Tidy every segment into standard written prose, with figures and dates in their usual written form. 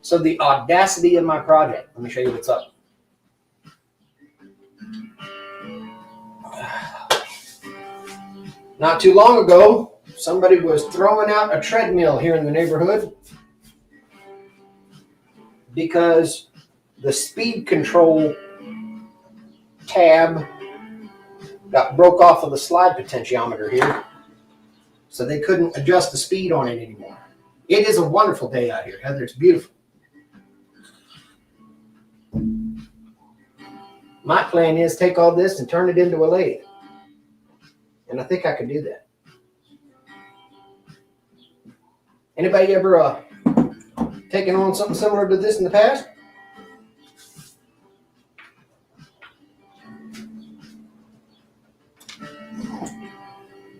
So the audacity of my project. Let me show you what's up. Not too long ago, somebody was throwing out a treadmill here in the neighborhood because the speed control tab got broke off of the slide potentiometer here, so they couldn't adjust the speed on it anymore. It is a wonderful day out here, Heather. It's beautiful. My plan is take all this and turn it into a lathe. And I think I can do that. Anybody ever taken on something similar to this in the past?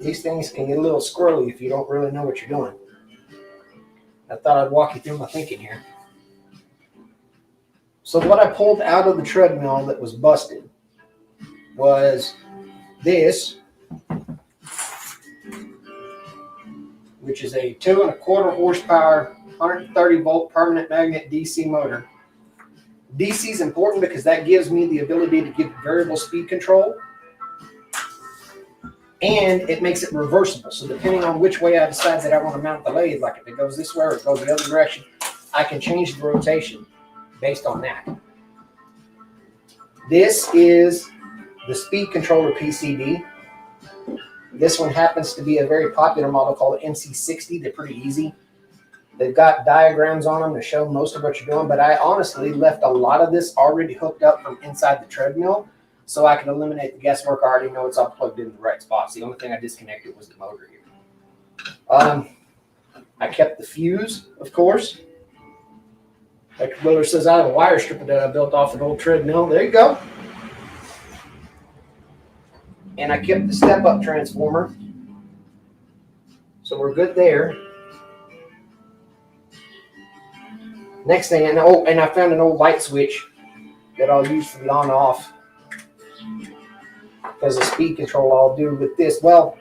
These things can get a little squirrely if you don't really know what you're doing. I thought I'd walk you through my thinking here. So what I pulled out of the treadmill that was busted was this, which is a 2.25 horsepower, 130 volt permanent magnet DC motor. DC is important because that gives me the ability to give variable speed control, and it makes it reversible. So depending on which way I decide that I want to mount the lathe, like if it goes this way or it goes the other direction, I can change the rotation based on that. This is the speed controller PCB. This one happens to be a very popular model called MC60. They're pretty easy. They've got diagrams on them to show most of what you're doing, but I honestly left a lot of this already hooked up from inside the treadmill so I can eliminate the guesswork. I already know it's all plugged in the right spots. The only thing I disconnected was the motor here. I kept the fuse, of course. Like the builder says, I have a wire stripper that I built off an old treadmill. There you go. And I kept the step-up transformer. So we're good there. Next thing I know, and I found an old light switch that I'll use for the on-off. Because the speed control I'll do with this. Well,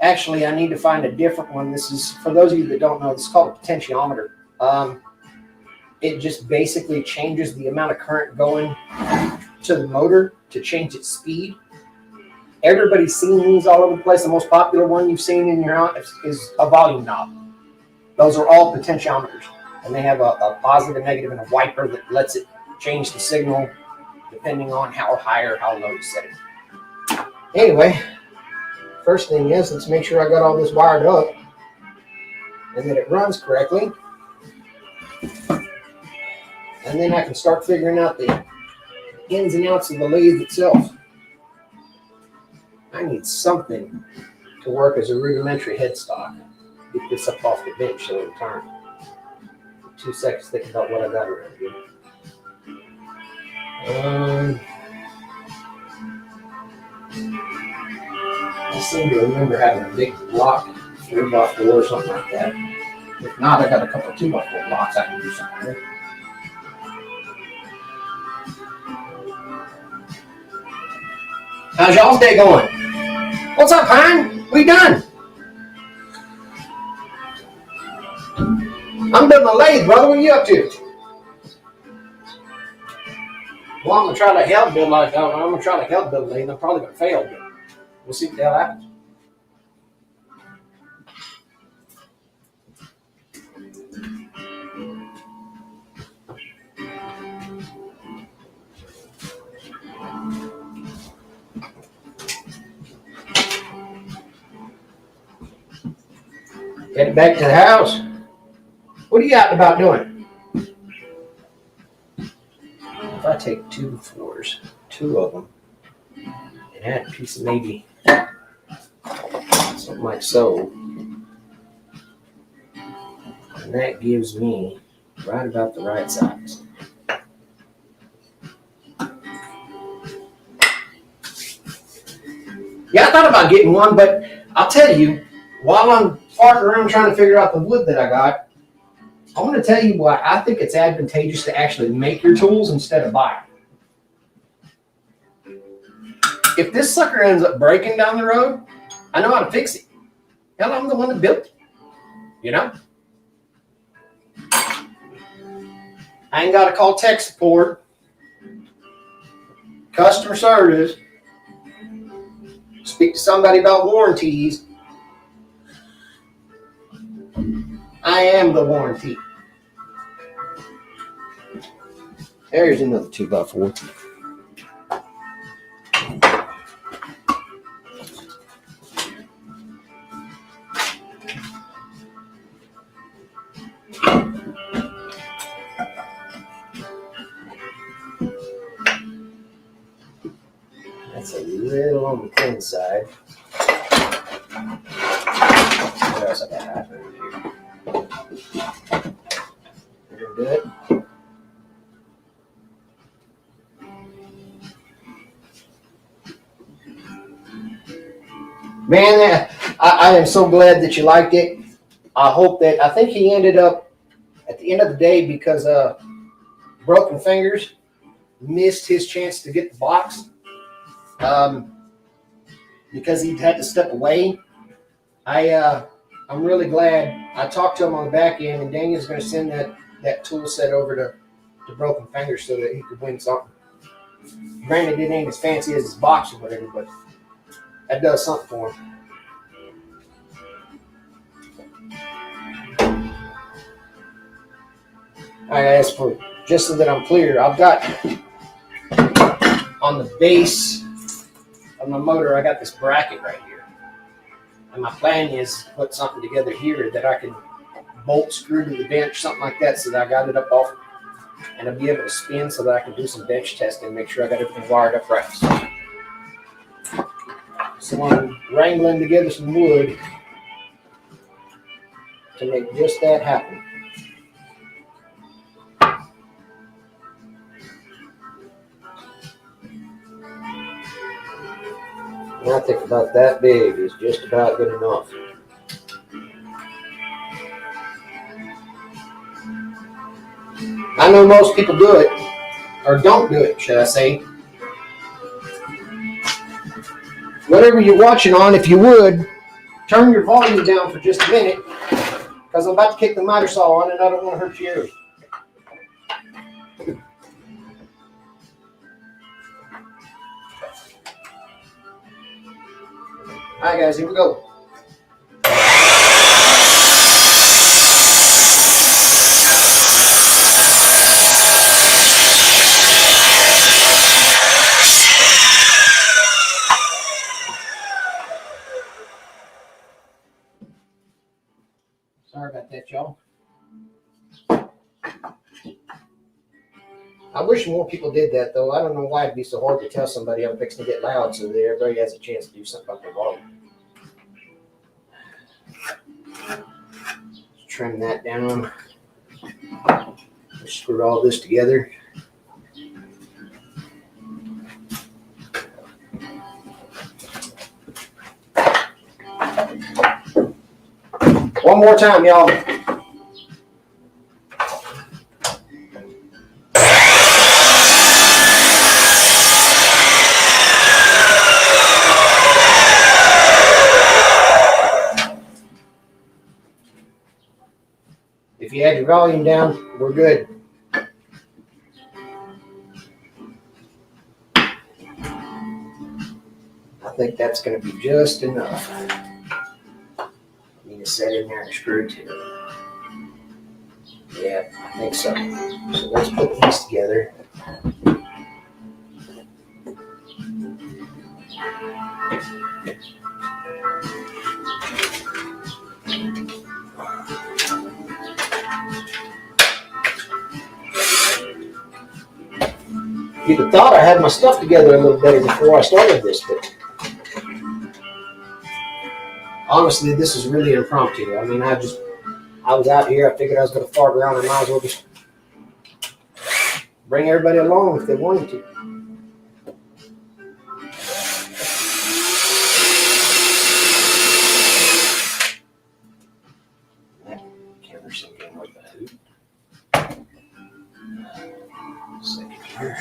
actually, I need to find a different one. This is, for those of you that don't know, this is called a potentiometer. It just basically changes the amount of current going to the motor to change its speed. Everybody's seen these all over the place. The most popular one you've seen in your house is a volume knob. Those are all potentiometers. And they have a positive, a negative, and a wiper that lets it change the signal depending on how high or how low you set it. Anyway, first thing is, let's make sure I got all this wired up and that it runs correctly. And then I can start figuring out the ins and outs of the lathe itself. I need something to work as a rudimentary headstock. Get this up off the bench so it'll turn. 2 seconds thinking about what I got around here. I seem to remember having a big block, 3x4 or something like that. If not, I got a couple of 2x4 blocks I can do something with. How's y'all's day going? What's up, Pine? We done? I'm building a lathe, brother. What are you up to? Well, I'm gonna try to help build like I'm gonna try to help build a lathe. I'm probably gonna fail, but we'll see what the hell happens. Headed back to the house. What are you out and about doing? If I take 2 4s, 2 of them, and add a piece of maybe something like so, and that gives me right about the right size. Yeah, I thought about getting one, but I'll tell you, while I'm farting around trying to figure out the wood that I got, I want to tell you why I think it's advantageous to actually make your tools instead of buy them. If this sucker ends up breaking down the road, I know how to fix it. Hell, I'm the one that built it, you know? I ain't got to call tech support, customer service, speak to somebody about warranties. I am the warranty. There's another 2x4. That's a little on the thin side. What else I got happening here? You're good. Man, I am so glad that you liked it. I think he ended up, at the end of the day, because broken fingers, missed his chance to get the box. Because he had to step away. I'm really glad. I talked to him on the back end, and Daniel's going to send that tool set over to Broken Fingers so that he could win something. Granted, it ain't as fancy as his box or whatever, but that does something for him. All right, as for just so that I'm clear, I've got on the base of my motor, I got this bracket right here. And my plan is to put something together here that I can bolt screw to the bench, something like that, so that I got it up off and I'll be able to spin so that I can do some bench testing and make sure I got everything wired up right. So I'm wrangling together some wood to make just that happen. And I think about that big is just about good enough. I know most people do it, or don't do it, should I say. Whatever you're watching on, if you would, turn your volume down for just a minute, because I'm about to kick the miter saw on and I don't want to hurt your ears. All right, guys, here we go. Sorry about that, y'all. I wish more people did that, though. I don't know why it'd be so hard to tell somebody I'm fixing to get loud so that everybody has a chance to do something about their volume. Let's trim that down. Let's screw all this together. One more time, y'all. If you had your volume down, we're good. I think that's going to be just enough. I need to set in there and screw it together. Yeah, I think so. So let's put these together. You'd have thought I had my stuff together a little better before I started this, but honestly, this is really impromptu. I mean, I was out here, I figured I was going to fart around, and might as well just bring everybody along if they wanted to. That camera seemed to work the hoot. Second here.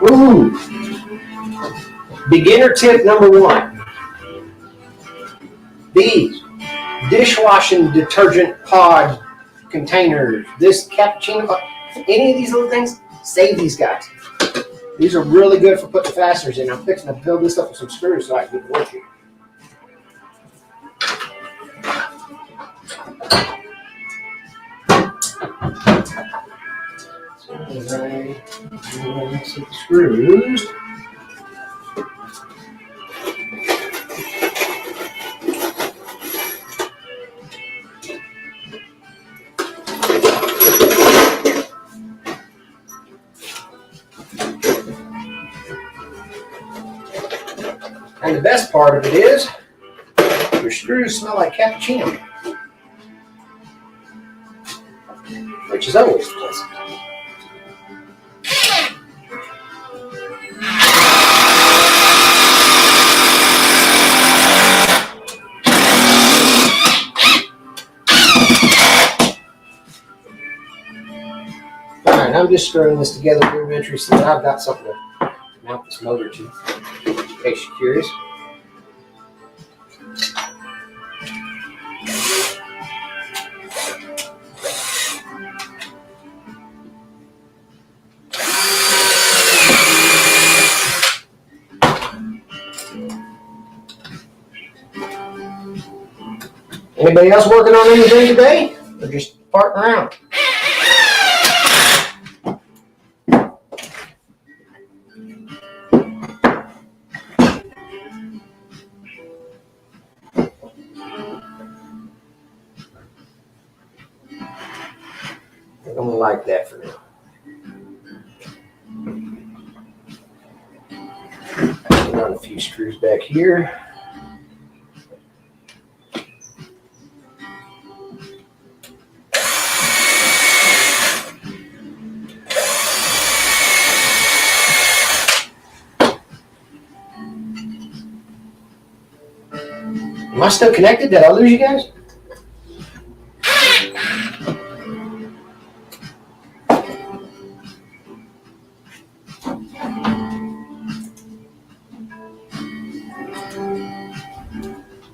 Ooh. Beginner tip number 1. These dishwashing detergent pod containers, this cappuccino, any of these little things, save these guys. These are really good for putting fasteners in. I'm fixing to build this up with some screws so I can get to work here. Some screws. And the best part of it is, your screws smell like cappuccino, which is always pleasant. Alright, I'm just screwing this together rudimentary so that I've got something to mount this motor to, in case you're curious. Anybody else working on anything today? Or just farting around? I'm gonna like that for now. Run a few screws back here. Am I still connected? Did I lose you guys?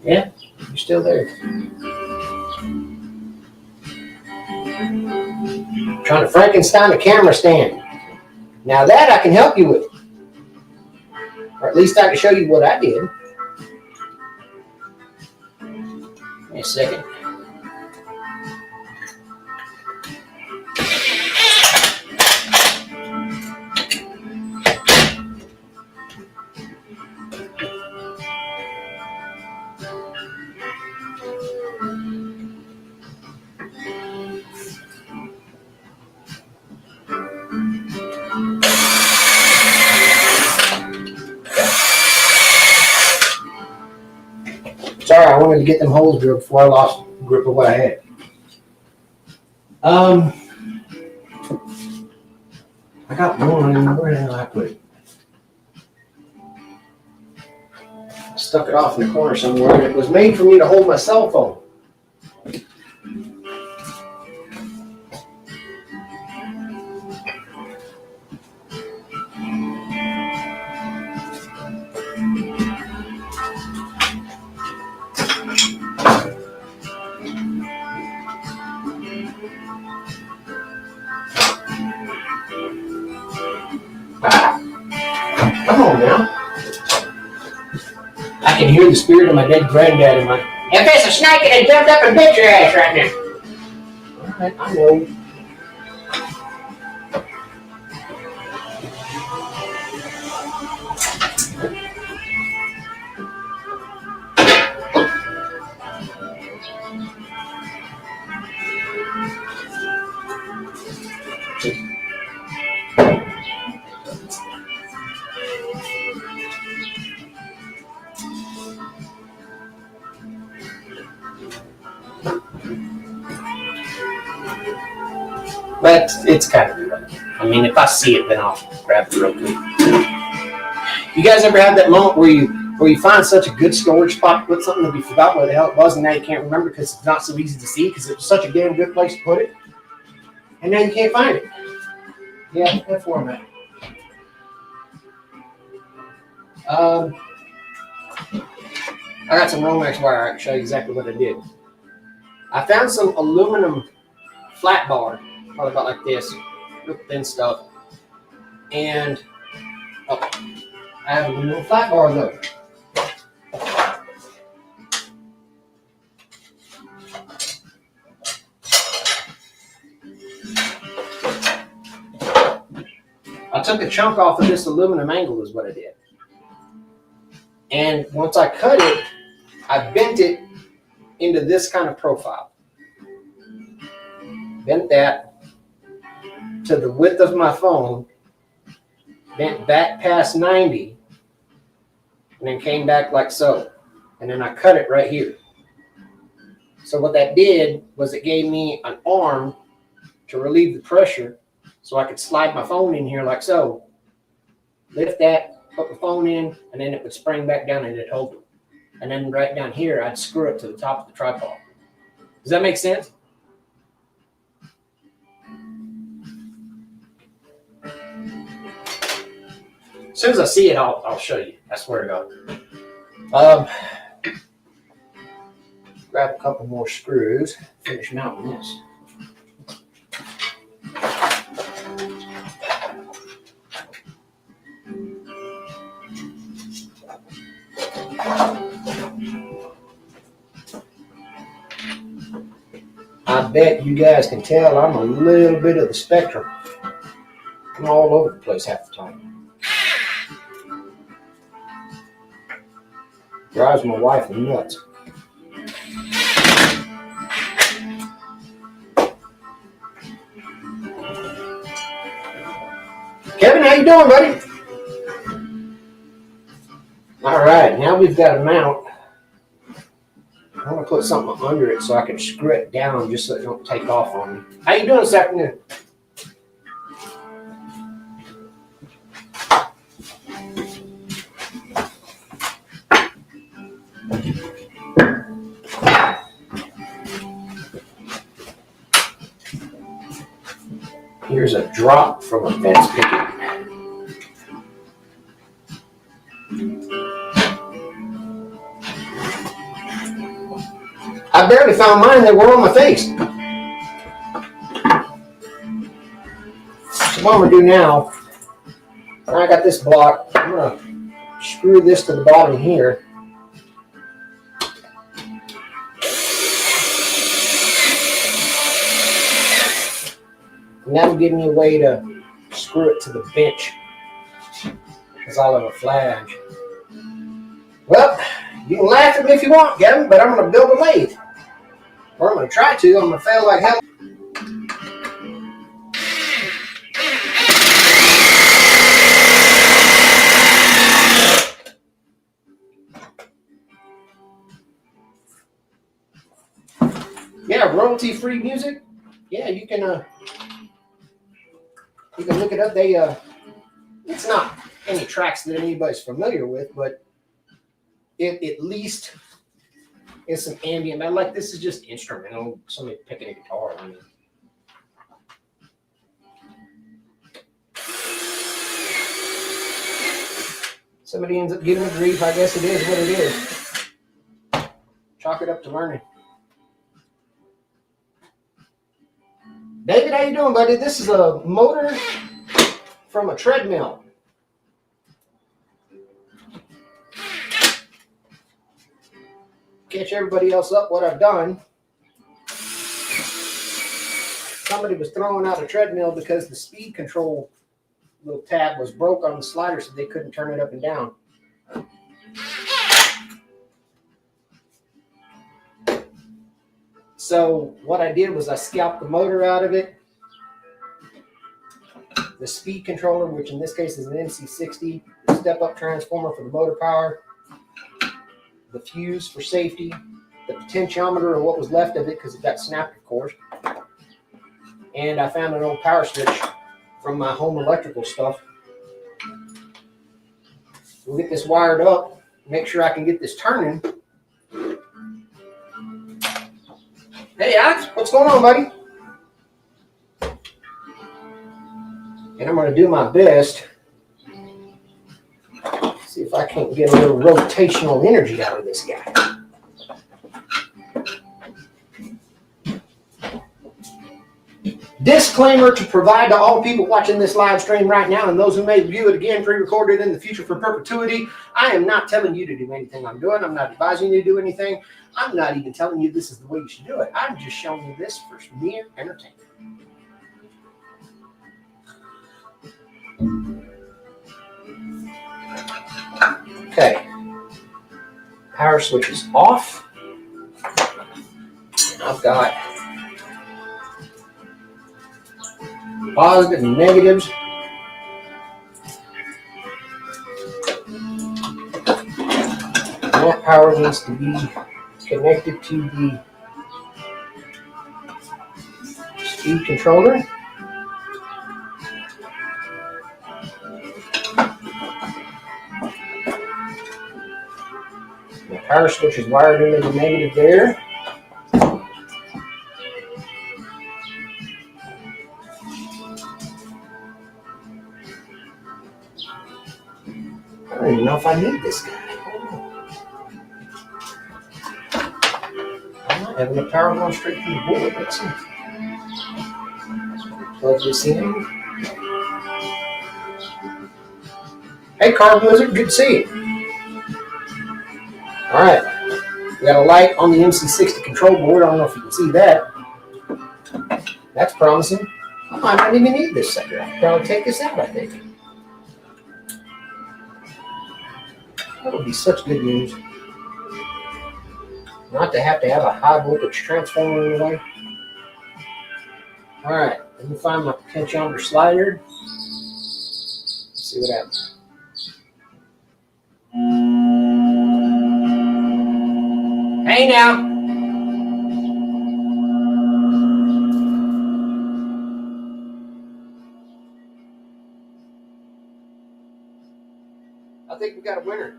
Yeah, you're still there. I'm trying to Frankenstein a camera stand. Now that I can help you with. Or at least I can show you what I did. Give me a second. Sorry, I wanted to get them holes drilled before I lost grip of what I had. I got one. Where the hell I put it? I stuck it off in the corner somewhere, and it was made for me to hold my cell phone. Come on now. I can hear the spirit of my dead granddad in my... If it's a snake, it jumped up and bit your ass right now. Alright, I know. But it's kind of irrelevant. I mean, if I see it, then I'll grab it real quick. You guys ever have that moment where you find such a good storage spot to put something that you forgot where the hell it was, and now you can't remember because it's not so easy to see because it was such a damn good place to put it, and now you can't find it? Yeah, that's where I'm at. I got some Romex wire. I can show you exactly what I did. I found some aluminum flat bar, probably about like this, real thin stuff. And I have a little flat bar though. I took a chunk off of this aluminum angle is what I did. And once I cut it, I bent it into this kind of profile. Bent that to the width of my phone, bent back past 90, and then came back like so. And then I cut it right here. So what that did was it gave me an arm to relieve the pressure so I could slide my phone in here like so, lift that, put the phone in, and then it would spring back down and it'd hold it. And then right down here, I'd screw it to the top of the tripod. Does that make sense? As soon as I see it, I'll show you. I swear to God. Grab a couple more screws, finish mounting this. I bet you guys can tell I'm a little bit of the spectrum. I'm all over the place half the time. Drives my wife nuts. Kevin, how you doing, buddy? All right, now we've got a mount. I want to put something under it so I can screw it down just so it don't take off on me. How you doing this afternoon? Here's a drop from a fence picket. I barely found mine that were on my face. So what I'm going to do now, I got this block, I'm going to screw this to the bottom here. And that'll give me a way to screw it to the bench, because I'll have a flange. Well, you can laugh at me if you want, Gavin, but I'm going to build a lathe. Or I'm going to try to. I'm going to fail like hell. Yeah, royalty-free music. Yeah, you can look it up. They it's not any tracks that anybody's familiar with, but it at least is some ambient. Like this is just instrumental. Somebody picking a guitar. I mean, somebody ends up giving me grief. I guess it is what it is. Chalk it up to learning. David, how you doing, buddy? This is a motor from a treadmill. Catch everybody else up what I've done. Somebody was throwing out a treadmill because the speed control little tab was broke on the slider, so they couldn't turn it up and down. So what I did was I scalped the motor out of it, the speed controller, which in this case is an MC60, the step-up transformer for the motor power, the fuse for safety, the potentiometer or what was left of it because it got snapped, of course, and I found an old power switch from my home electrical stuff. We'll get this wired up, make sure I can get this turning. Hey, Alex, what's going on, buddy? And I'm going to do my best. See if if I can't get a little rotational energy out of this guy. Disclaimer to provide to all people watching this live stream right now and those who may view it again pre-recorded in the future for perpetuity. I am not telling you to do anything I'm doing. I'm not advising you to do anything. I'm not even telling you this is the way you should do it. I'm just showing you this for mere entertainment. Okay. Power switch is off. And I've got positive and negatives. And that power needs to be connected to the speed controller. The power switch is wired into the negative there. I don't even know if I need this guy. I'm not having the power going straight through the board. Let's see. Plug this in. Hey, Carbon Wizard, good to see you. All right, we got a light on the MC60 control board. I don't know if you can see that. That's promising. I might not even need this sucker. I'll probably take this out, I think. That would be such good news. Not to have a high voltage transformer in the way. All right, let me find my potentiometer slider. Let's see what happens. Hey now. I think we got a winner.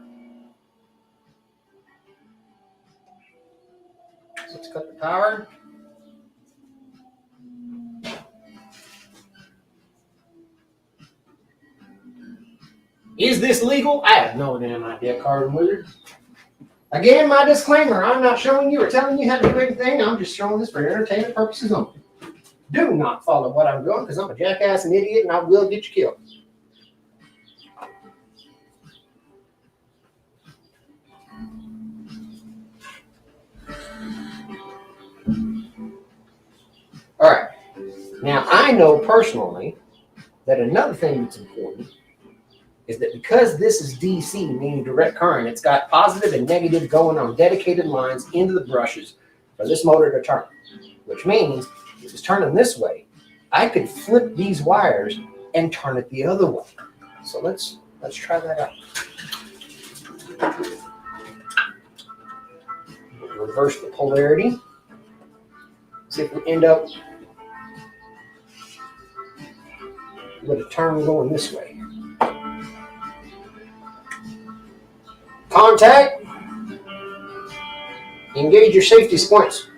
So let's cut the power. Is this legal? I have no damn idea, Carbon Wizard. Again, my disclaimer, I'm not showing you or telling you how to do anything. I'm just showing this for entertainment purposes only. Do not follow what I'm doing because I'm a jackass and idiot and I will get you killed. All right. Now, I know personally that another thing that's important is that because this is DC, meaning direct current, it's got positive and negative going on dedicated lines into the brushes for this motor to turn, which means if it's turning this way, I could flip these wires and turn it the other way. So let's try that out. We'll reverse the polarity. See if we end up with a turn going this way. Contact. Engage your safety sequence.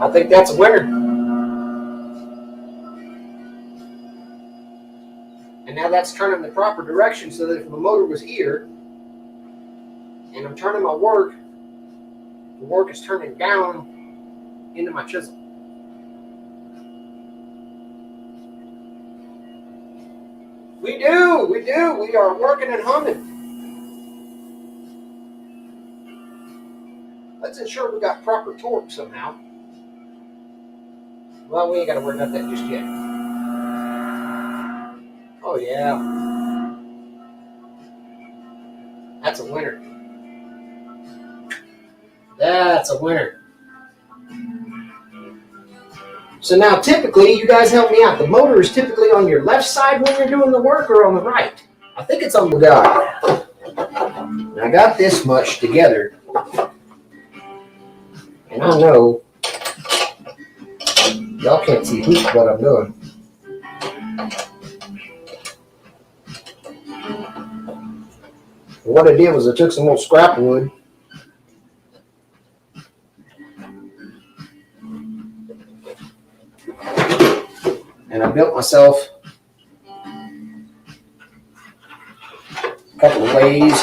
I think that's a winner. And now that's turning the proper direction so that if the motor was here and I'm turning my work, the work is turning down into my chisel. We do. We are working and humming. Let's ensure we got proper torque somehow. Well, we ain't got to worry about that just yet. Oh, yeah. That's a winner. That's a winner. So now typically, you guys help me out. The motor is typically on your left side when you're doing the work or on the right. I think it's on the guide. And I got this much together. And I know y'all can't see what I'm doing. What I did was I took some old scrap wood And I built myself a couple of ways.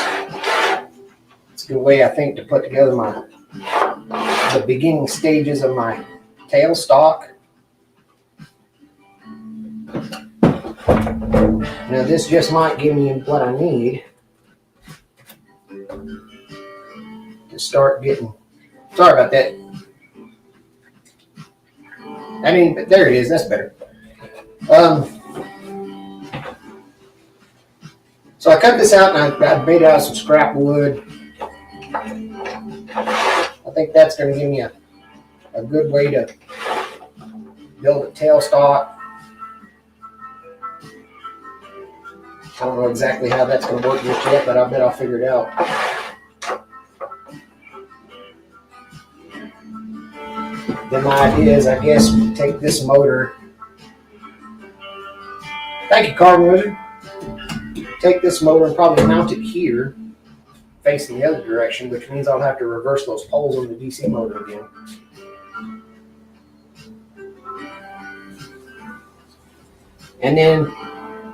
It's a good way, I think, to put together the beginning stages of my tailstock. Now this just might give me what I need to start getting. Sorry about that. I mean, but there it is. That's better. So I cut this out and I made it out of some scrap wood. I think that's going to give me a good way to build a tailstock. I don't know exactly how that's going to work just yet, but I bet I'll figure it out. Then my idea is, I guess, we take this motor. Thank you, Carbon Wizard. Take this motor and probably mount it here, facing the other direction, which means I'll have to reverse those poles on the DC motor again. And then,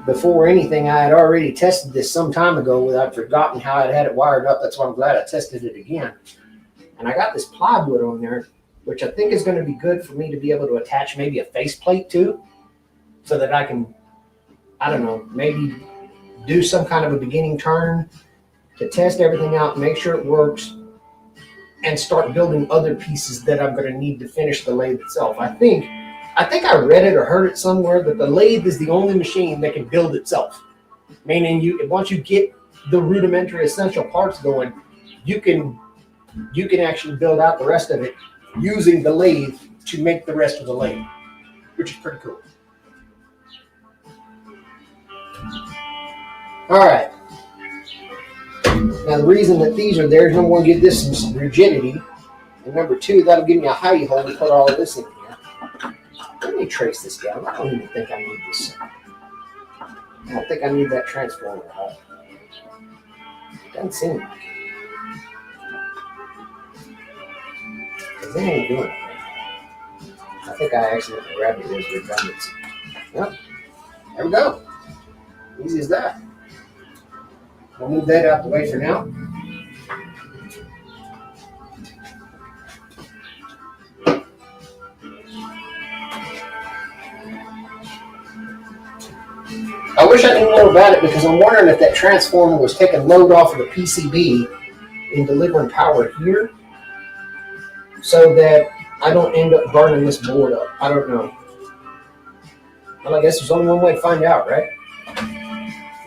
before anything, I had already tested this some time ago. I'd forgotten how I had it wired up. That's why I'm glad I tested it again. And I got this plywood on there, which I think is going to be good for me to be able to attach maybe a faceplate to, so that I can, I don't know, maybe do some kind of a beginning turn to test everything out, make sure it works, and start building other pieces that I'm going to need to finish the lathe itself. I think I read it or heard it somewhere that the lathe is the only machine that can build itself. Meaning, once you get the rudimentary essential parts going, you can actually build out the rest of it using the lathe to make the rest of the lathe, which is pretty cool. All right. Now the reason that these are there is, number one, give this some rigidity, and number two, that'll give me a hidey hole to put all of this in here. Let me trace this down. I don't even think I need this. I don't think I need that transformer at all. Doesn't seem like it. Because they ain't doing it. I think I accidentally grabbed it as redundancy. Yep. There we go. Easy as that. I'll move that out the way for now. I wish I knew more about it, because I'm wondering if that transformer was taking load off of the PCB and delivering power here, so that I don't end up burning this board up. I don't know. Well, I guess there's only one way to find out, right?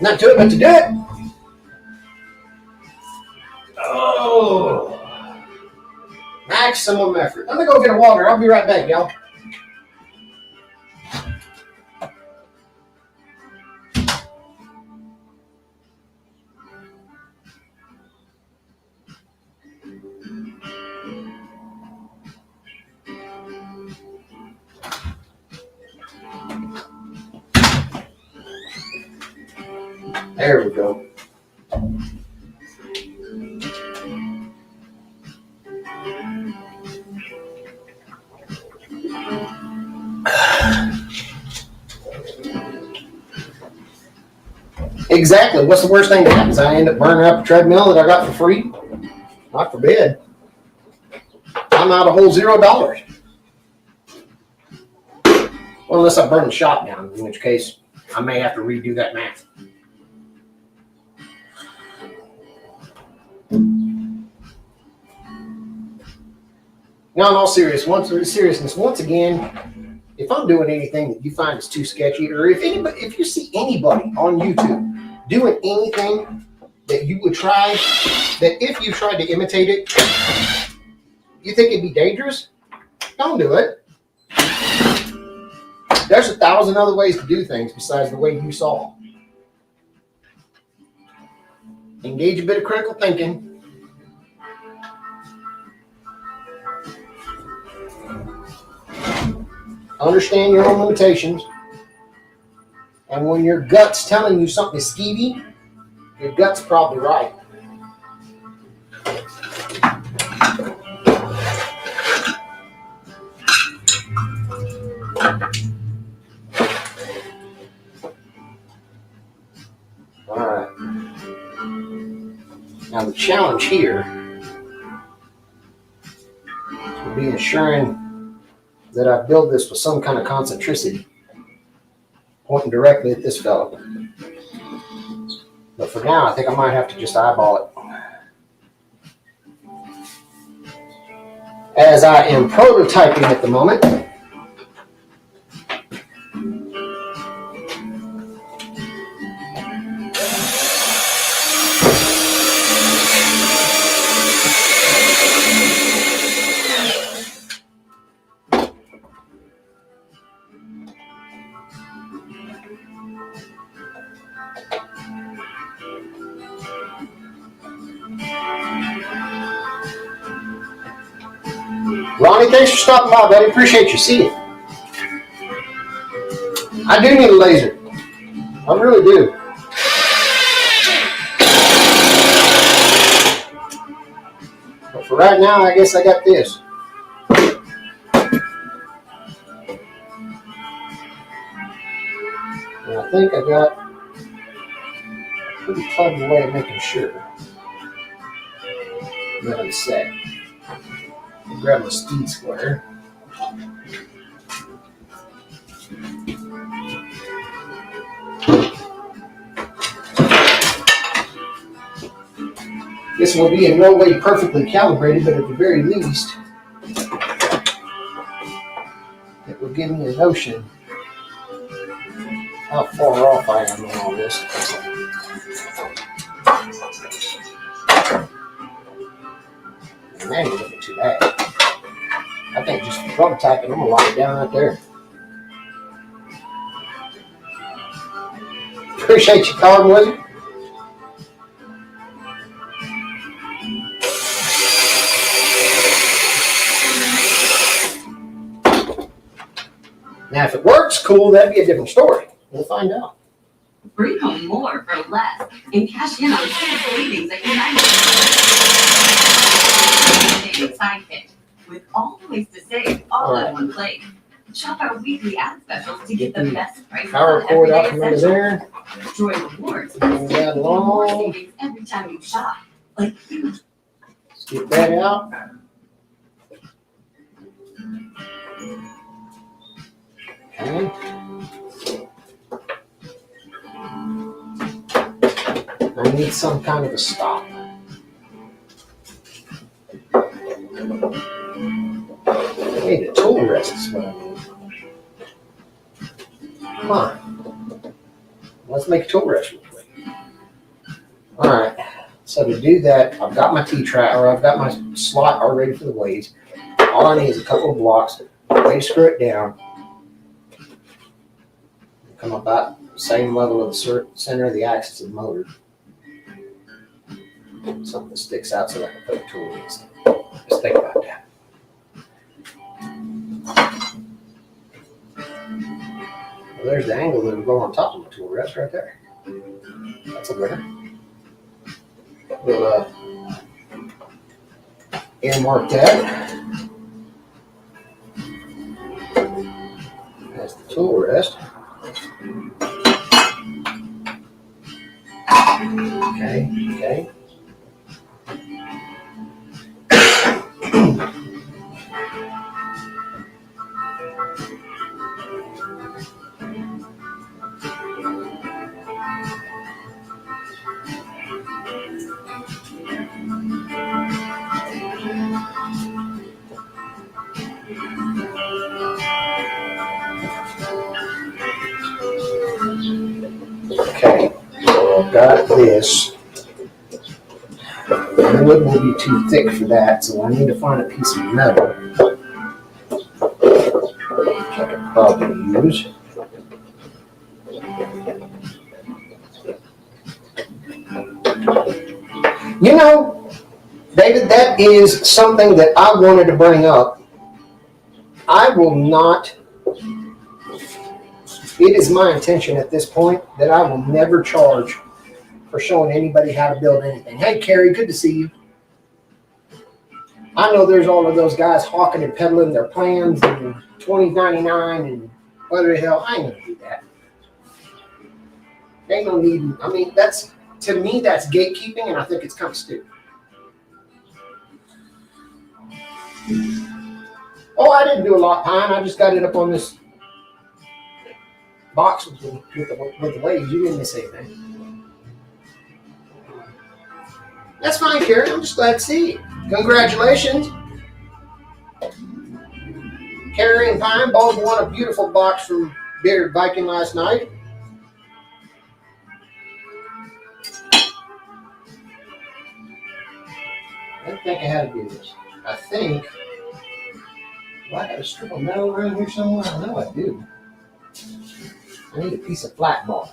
Not to it, but to do it. Oh, maximum effort. Let me go get a water. I'll be right back, y'all. There we go. Exactly. What's the worst thing that happens? I end up burning up a treadmill that I got for free? God forbid. I'm out a whole $0. Well, unless I burn the shop down, in which case I may have to redo that math. Now, in all seriousness, once again, if I'm doing anything that you find is too sketchy, or if you see anybody on YouTube doing anything that you would try, that if you tried to imitate it, you think it'd be dangerous, don't do it. There's 1,000 other ways to do things besides the way you saw. Engage a bit of critical thinking. Understand your own limitations. And when your gut's telling you something is skeevy, your gut's probably right. challenge here will be ensuring that I build this with some kind of concentricity, pointing directly at this fellow. But for now, I think I might have to just eyeball it. As I am prototyping at the moment, Ronnie, thanks for stopping by, buddy. Appreciate you seeing. I do need a laser. I really do. But for right now, I guess I got this. And I think I got a pretty clever way of making sure that I'm set. I'll grab my speed square. This will be in no way perfectly calibrated, but at the very least, it will give me a notion how far off I am on all this. And that ain't looking too bad. I think just for prototyping, I'm gonna lock it down right there. Appreciate you, Carbon Wizard. Now, if it works, cool, that'd be a different story. We'll find out. Bring home more for less and cash in on sales savings at United. Side kit with all the ways to save all in one place. Shop our weekly ad specials to get the best prices power on cord out everyday from under essentials. there. Enjoy rewards Move that and more along. savings every time you shop. Like huge. Let's get that out. Okay. I need some kind of a stop. Hey, the tool rest is what I need. Come on. Let's make a tool rest real quick. All right. So to do that, I've got my T-track, or I've got my slot all ready for the blades. All I need is a couple of blocks, a way to screw it down. Come about the same level of the center of the axis of the motor. Something that sticks out so I can put a tool in. Just think about that. Well, there's the angle that will go on top of the tool rest right there. That's a winner. We'll earmark that. That's the tool rest. Okay. Okay, so I've got this. The wood will be too thick for that, so I need to find a piece of metal, which I could probably use. You know, David, that is something that I wanted to bring up. I will not. It is my intention at this point that I will never charge for showing anybody how to build anything. Hey, Carrie, good to see you. I know there's all of those guys hawking and peddling their plans and $20.99 and whatever the hell. I ain't gonna do that. Ain't no need. I mean, to me, that's gatekeeping, and I think it's kind of stupid. Oh, I didn't do a lot, Pine. I just got it up on this box with the lathe. You didn't miss anything. That's fine, Carrie. I'm just glad to see you. Congratulations. Carrie and Pine both won a beautiful box from Bearded Viking last night. I don't think I had to do this. I think. Well, I got a strip of metal around here somewhere. I know I do. I need a piece of flat bar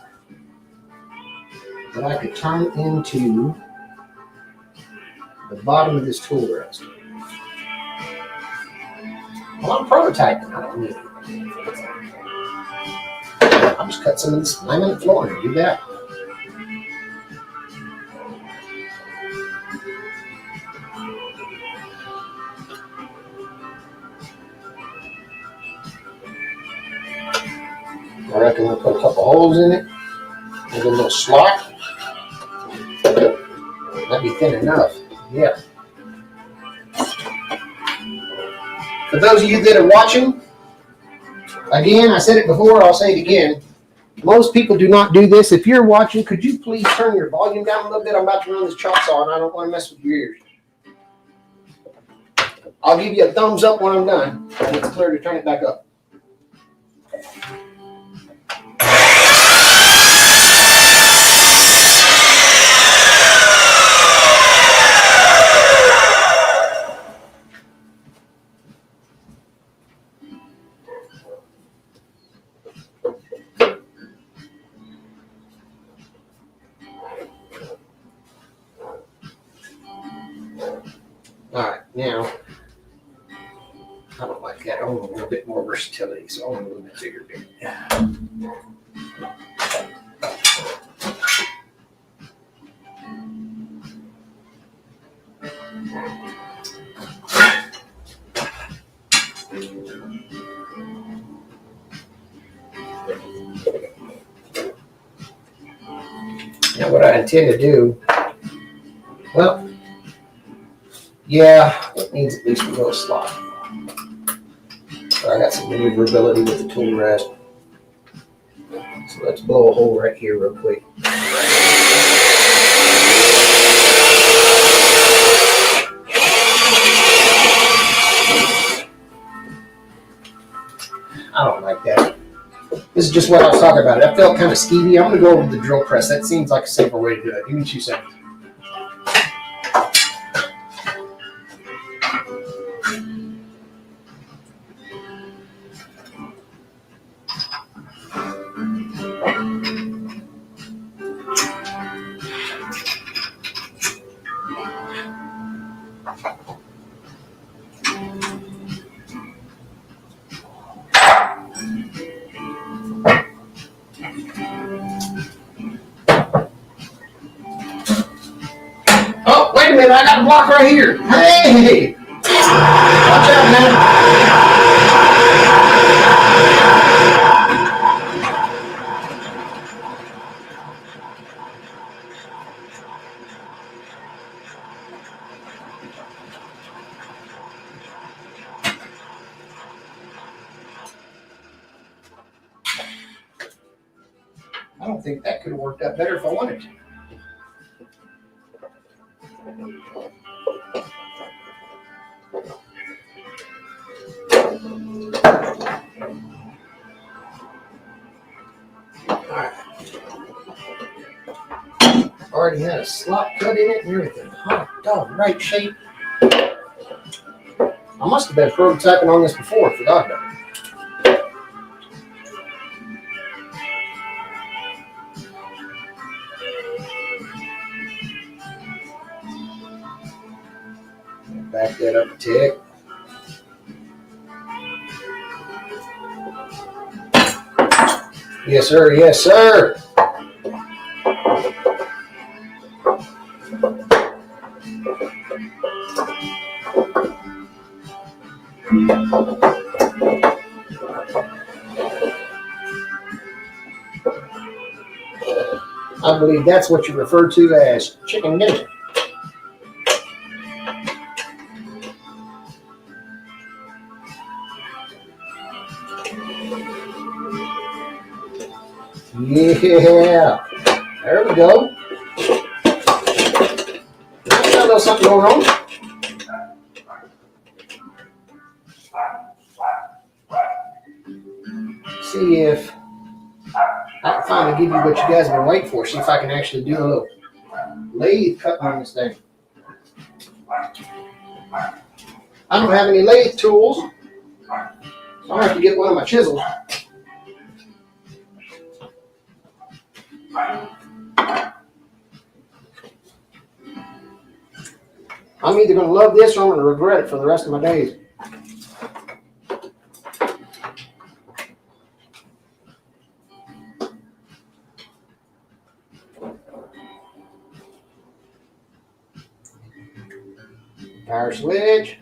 that I could turn into the bottom of this tool rest. Well, I'm prototyping. I don't need it. I'll just cut some of this laminate flooring and do that. I reckon we'll put a couple holes in it. Maybe a little slot. That'd be thin enough. Yeah. For those of you that are watching, again, I said it before, I'll say it again. Most people do not do this. If you're watching, could you please turn your volume down a little bit? I'm about to run this chop saw and I don't want to mess with your ears. I'll give you a thumbs up when I'm done. And it's clear to turn it back up. All right, now, I don't like that. I want a little bit more versatility, so I want a little bit bigger bit. Now, what I intend to do, well, yeah, it needs at least a little slot. So I got some maneuverability with the tool rest. So let's blow a hole right here real quick. I don't like that. This is just what I was talking about. That felt kind of skeevy. I'm going to go over the drill press. That seems like a safer way to do it. Give me 2 seconds. Oh, wait a minute. I got a block right here. Hey! Watch out, man. I don't think that could have worked out better if I wanted to. Alright. Already had a slot cut in it and everything. Hot dog, right shape. I must have been prototyping on this before, I forgot about it. Back that up a tick. Yes, sir. Yes, sir. I believe that's what you refer to as chicken dinner. Yeah, there we go. Got a little something going on. See if I can finally give you what you guys have been waiting for. See if I can actually do a little lathe cutting on this thing. I don't have any lathe tools, so I'm gonna have to get one of my chisels. I'm either gonna love this or I'm gonna regret it for the rest of my days. Power switch.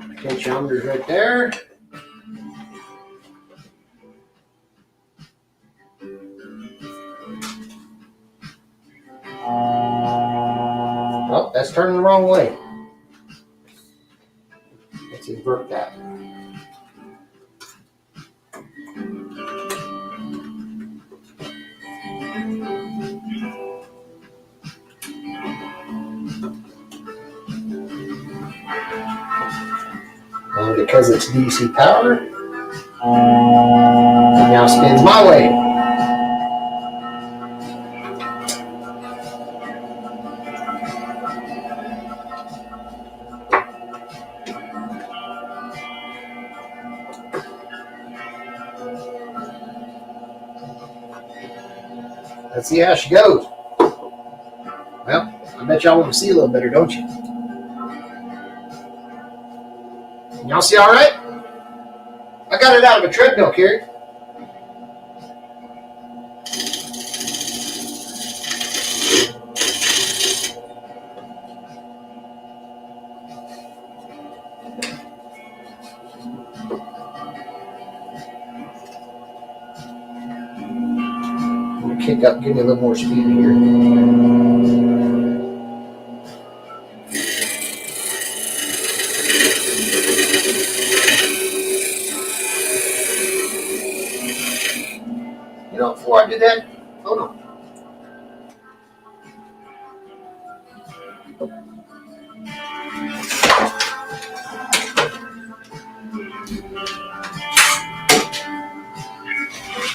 Potentiometer's right there. Oh, that's turning the wrong way. Let's invert that. And because it's DC power, it now spins my way. Let's see how she goes. Well, I bet y'all want to see a little better, don't you? Can y'all see all right? I got it out of a treadmill, Carrie. I'm gonna kick up, give me a little more speed here. You know, before I do that, hold on.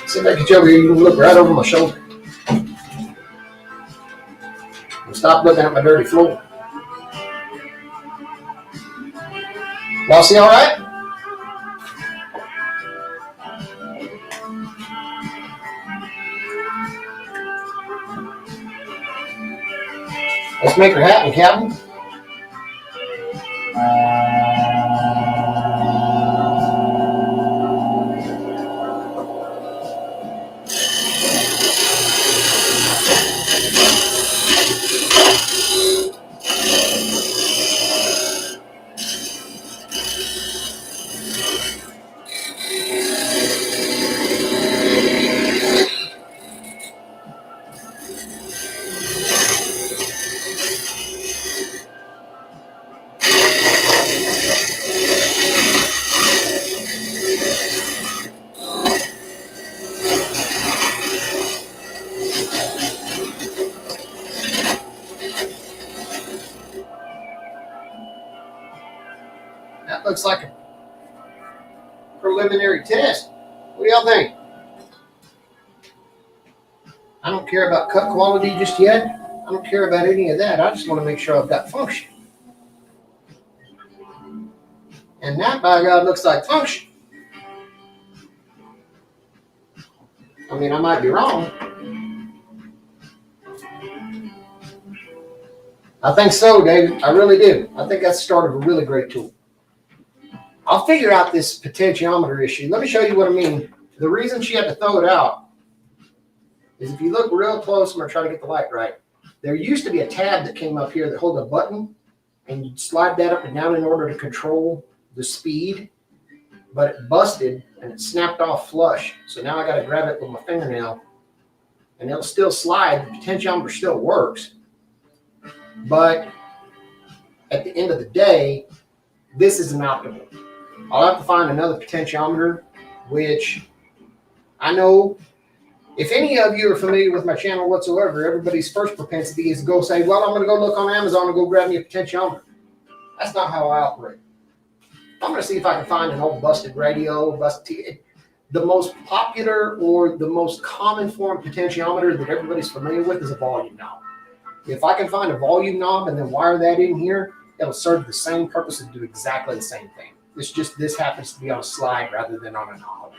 See if I get you over here, you can look right over my shoulder. And stop looking at my dirty floor. Y'all see all right? Let's make her happen, Captain. That looks like a preliminary test. What do y'all think? I don't care about cut quality just yet. I don't care about any of that. I just want to make sure I've got function. And that, by God, looks like function. I mean, I might be wrong. I think so, David. I really do. I think that's the start of a really great tool. I'll figure out this potentiometer issue. Let me show you what I mean. The reason she had to throw it out is if you look real close, I'm going to try to get the light right. There used to be a tab that came up here that held a button, and you'd slide that up and down in order to control the speed, but it busted and it snapped off flush. So now I got to grab it with my fingernail, and it'll still slide. The potentiometer still works, but at the end of the day, this is an optimal. I'll have to find another potentiometer, which I know if any of you are familiar with my channel whatsoever, everybody's first propensity is to go say, well, I'm going to go look on Amazon and go grab me a potentiometer. That's not how I operate. I'm going to see if I can find an old busted radio, the most popular or the most common form of potentiometer that everybody's familiar with is a volume knob. If I can find a volume knob and then wire that in here, it'll serve the same purpose and do exactly the same thing. It's just this happens to be on a slide rather than on a knob.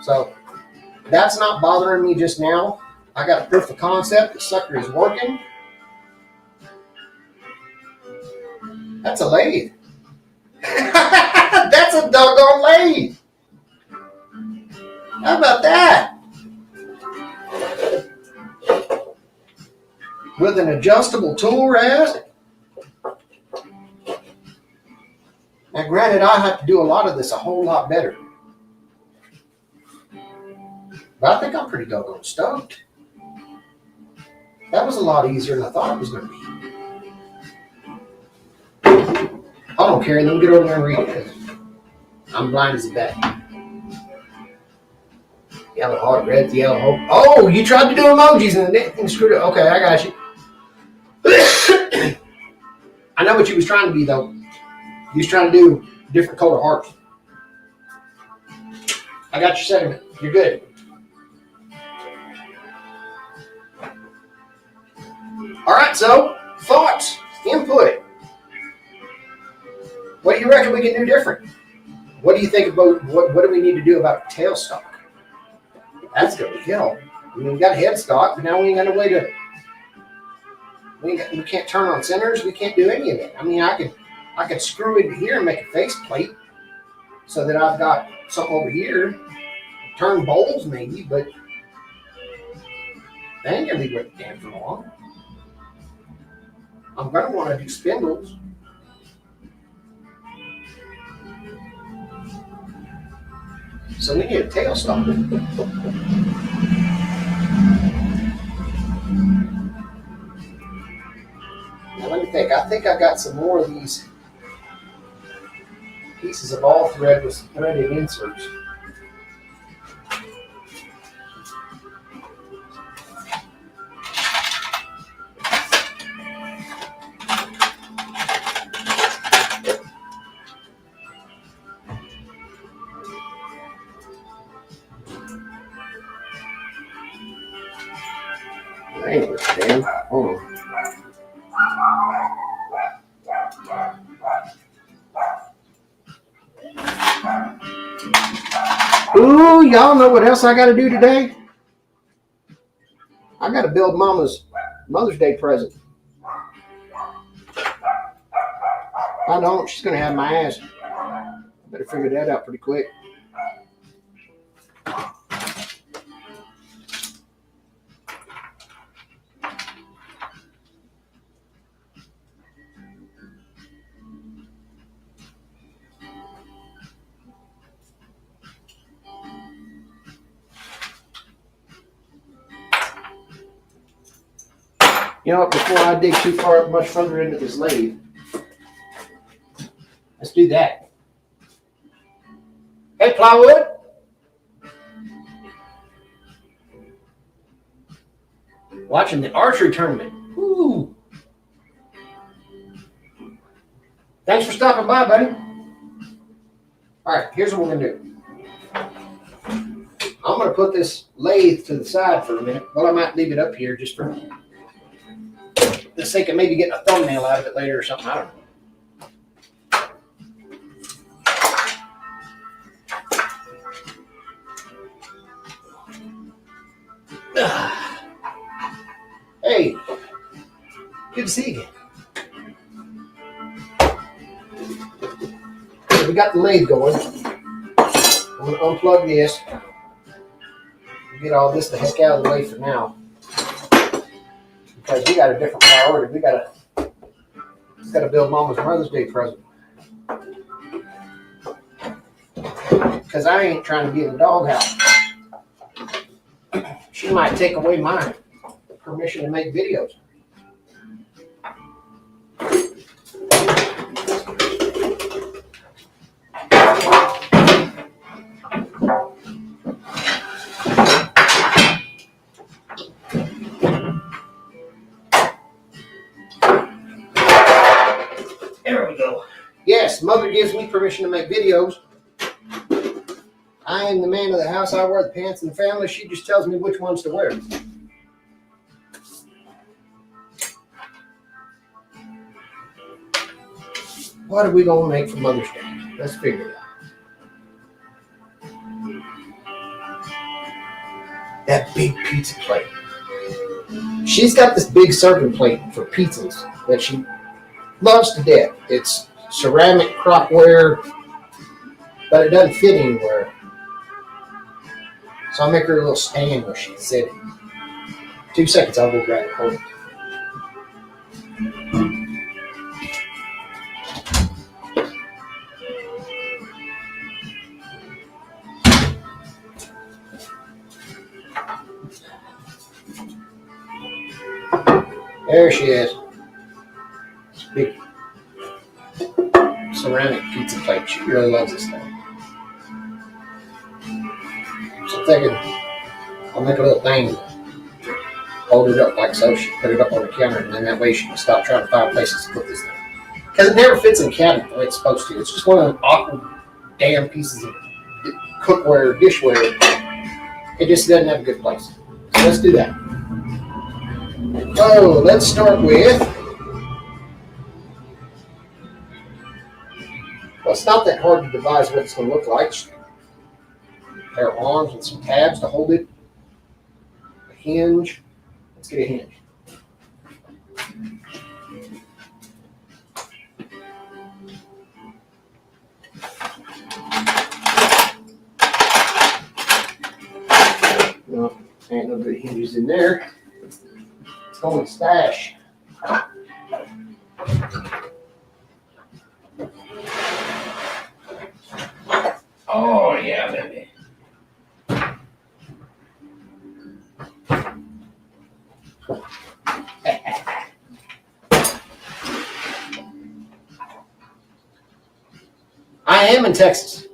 So that's not bothering me just now. I got a proof of concept. The sucker is working. That's a lathe. That's a doggone lathe. How about that? With an adjustable tool rest. Now granted, I have to do a lot of this a whole lot better. But I think I'm pretty doggone stoked. That was a lot easier than I thought it was going to be. I don't care. Let me get over there and read it. I'm blind as a bat. Yellow heart, red, yellow hope. Oh, you tried to do emojis and the thing screwed up. Okay, I got you. I know what you was trying to be, though. You was trying to do different color hearts. I got your sentiment. You're good. All right, so thoughts, input. What do you reckon we can do different? What do you think about what do we need to do about the tailstock? That's gonna kill. I mean, we got headstock, but now we ain't got no way to. We can't turn on centers. We can't do any of that. I mean, I could screw it here and make a face plate so that I've got something over here. Turn bowls maybe, but they ain't gonna be worth damn for long. I'm gonna want to do spindles. So we need a tailstock. Now let me think. I think I got some more of these pieces of all thread with threaded inserts. Anyway, damn. Hold on. Ooh, y'all know what else I got to do today? I got to build Mama's Mother's Day present. I don't. She's going to have my ass. Better figure that out pretty quick. You know what, before I dig too much further into this lathe, let's do that. Hey, plywood. Watching the archery tournament. Woo. Thanks for stopping by, buddy. All right, here's what we're going to do. I'm going to put this lathe to the side for a minute. Well, I might leave it up here just for the sake of maybe getting a thumbnail out of it later or something. I don't know. Hey, good to see you again. So we got the lathe going. I'm going to unplug this. Get all this the heck out of the way for now. Because we got a different priority. We got to build Mama's Mother's Day present. Because I ain't trying to be in the doghouse. She might take away my permission to make videos. There we go. Yes, mother gives me permission to make videos. I am the man of the house. I wear the pants in the family. She just tells me which ones to wear. What are we going to make for Mother's Day? Let's figure it out. That big pizza plate. She's got this big serving plate for pizzas that she loves to death. It's ceramic crockware, but it doesn't fit anywhere. So I'll make her a little stand where she can sit it. 2 seconds, I'll go grab it. Hold it. There she is. Big ceramic pizza plate. She really loves this thing. So I'm thinking I'll make a little thing, hold it up like so. She put it up on the counter, and then that way she can stop trying to find places to put this thing. Because it never fits in the cabinet the way it's supposed to. It's just one of those awkward damn pieces of cookware, dishware. It just doesn't have a good place. So let's do that. So let's start with, well, it's not that hard to devise what it's going to look like. A pair of arms with some tabs to hold it. A hinge. Let's get a hinge. No, ain't no good hinges in there. It's going to stash. Oh, yeah, baby. I am in Texas.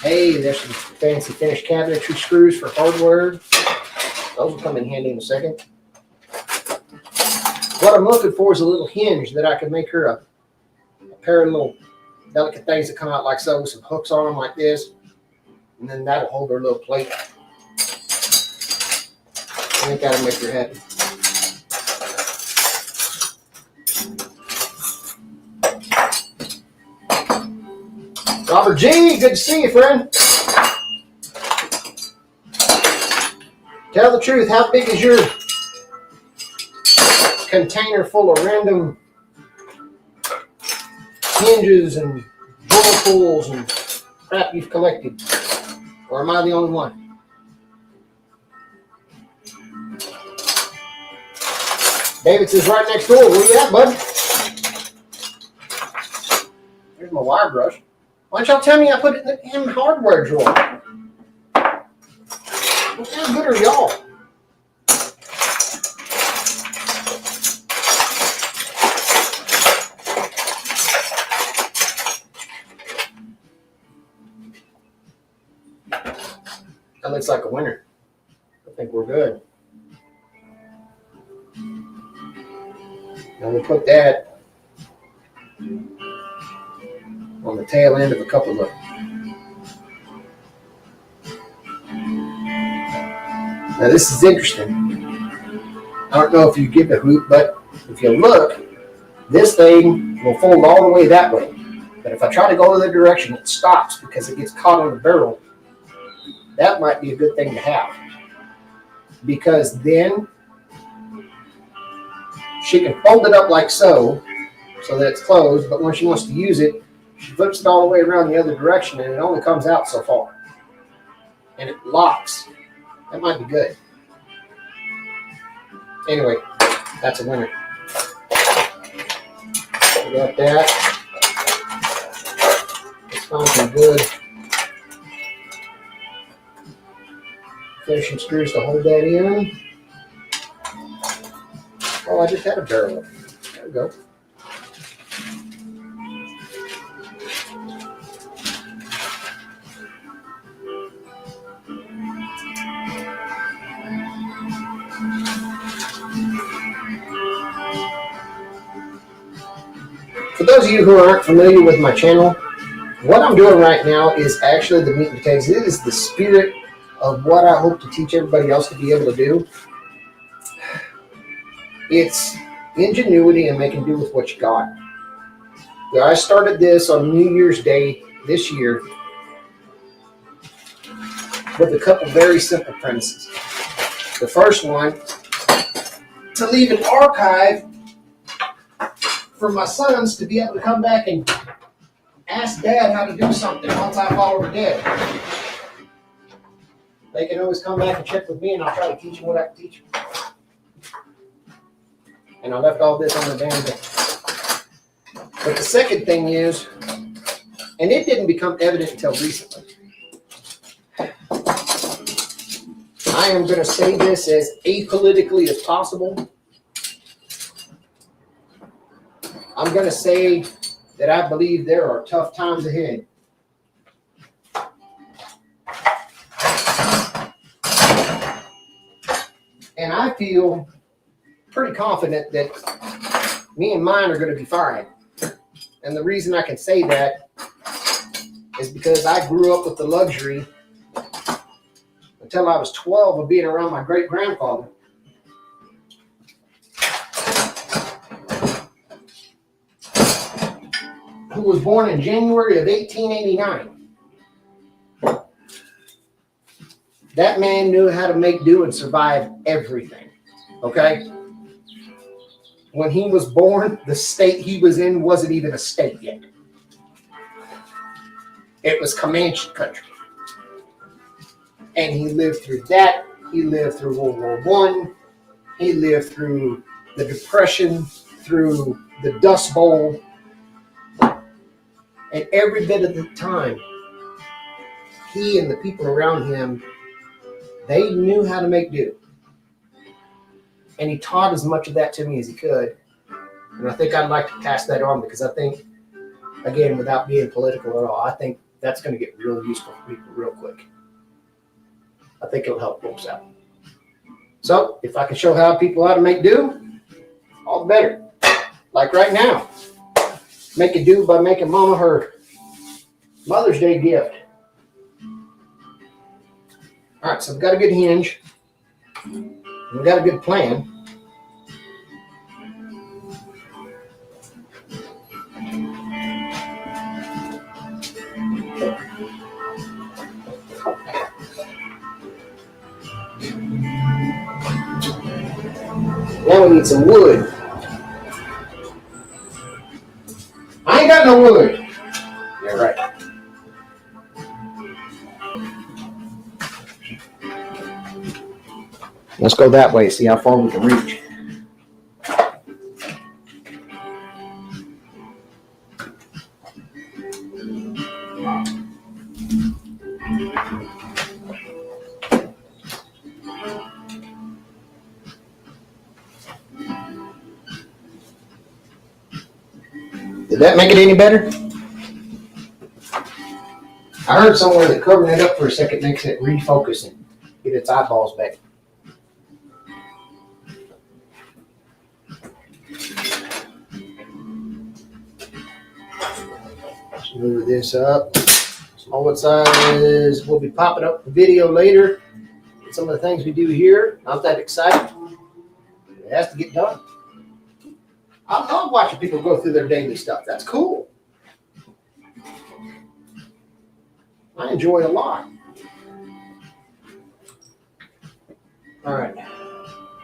Hey, there's some fancy finished cabinetry screws for hardware. Those will come in handy in a second. What I'm looking for is a little hinge that I could make her a pair of little delicate things that come out like so with some hooks on them like this. And then that'll hold her little plate. I think that'll make her happy. Robert G, good to see you, friend. Tell the truth, how big is your container full of random hinges and drawer pulls and crap you've collected? Or am I the only one? David's is right next door. Where you at, bud? Here's my wire brush. Why don't y'all tell me I put it in the damn hardware drawer? What kind of good are y'all? That looks like a winner. I think we're good. Now we'll put that on the tail end of a couple of. Now this is interesting. I don't know if you get the hoop, but if you look, this thing will fold all the way that way. But if I try to go the other direction, it stops because it gets caught on the barrel. That might be a good thing to have. Because then she can fold it up like so that it's closed, but when she wants to use it, she flips it all the way around the other direction and it only comes out so far. And it locks. That might be good. Anyway, that's a winner. We got that. Let's find some good finishing screws to hold that in. Oh, I just had a barrel. There we go. For those of you who aren't familiar with my channel, what I'm doing right now is actually the meat and potatoes. It is the spirit of what I hope to teach everybody else to be able to do. It's ingenuity and making do with what you got. I started this on New Year's Day this year with a couple very simple premises. The first one, to leave an archive for my sons to be able to come back and ask Dad how to do something once I fall over dead. They can always come back and check with me, and I'll try to teach them what I can teach them. And I left all this on the damn thing. But the second thing is, and it didn't become evident until recently, I am going to say this as apolitically as possible. I'm going to say that I believe there are tough times ahead. And I feel pretty confident that me and mine are going to be fine. And the reason I can say that is because I grew up with the luxury until I was 12 of being around my great-grandfather. Who was born in January of 1889. That man knew how to make do and survive everything, okay? When he was born, the state he was in wasn't even a state yet. It was Comanche country. And he lived through that. He lived through World War I. He lived through the Depression, through the Dust Bowl. And every bit of the time, he and the people around him, they knew how to make do. And he taught as much of that to me as he could. And I think I'd like to pass that on because I think, again, without being political at all, I think that's going to get real useful for people real quick. I think it'll help folks out. So if I can show how people how to make do, all the better. Like right now, making do by making Mama her Mother's Day gift. All right, so we've got a good hinge. We've got a good plan. Now we need some wood. I ain't got no wood. You're right. Let's go that way, see how far we can reach. Did that make it any better? I heard somewhere that covering it up for a second makes it refocus and get its eyeballs back. Let's move this up. Small size. We'll be popping up the video later. Some of the things we do here. Not that exciting. It has to get done. I love watching people go through their daily stuff. That's cool. I enjoy it a lot. All right.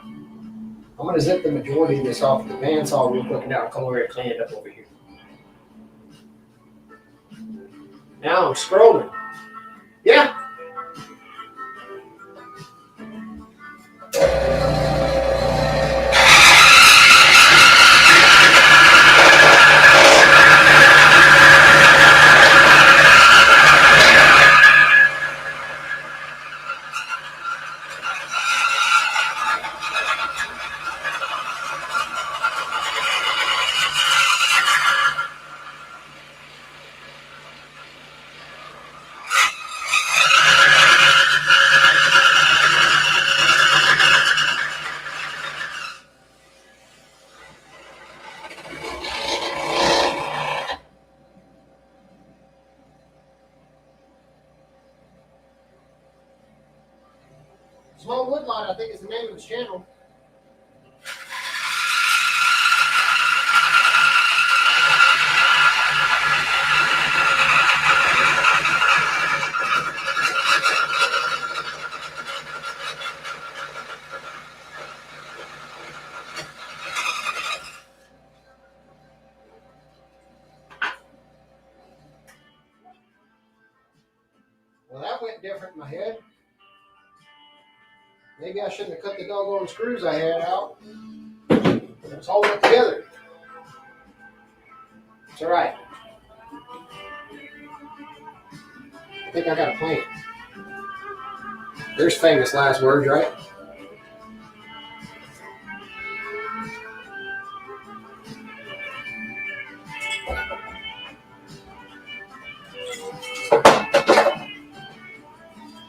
I'm going to zip the majority of this off the bandsaw real quick, and now I'll come over here and clean it up over here. Now I'm scrolling. Yeah. Small Woodlot, I think is the name of his channel. Well, that went different in my head. Maybe I shouldn't have cut the doggone screws I had out. Let's hold it together. It's all right. I think I got a plan. There's famous last words, right?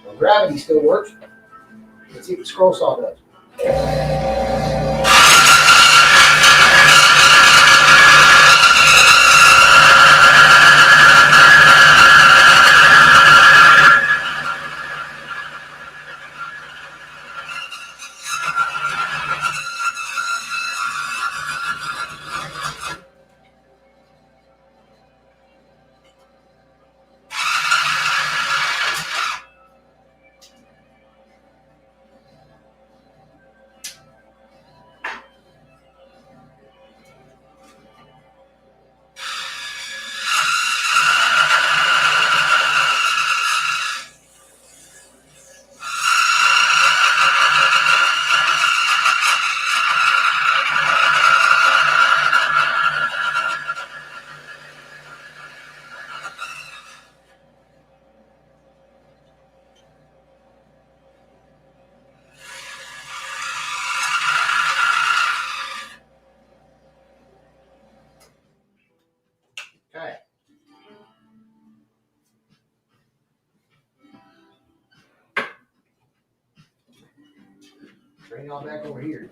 Well, gravity still works. Let's see what the scroll saw does. Okay. Bring y'all back over here.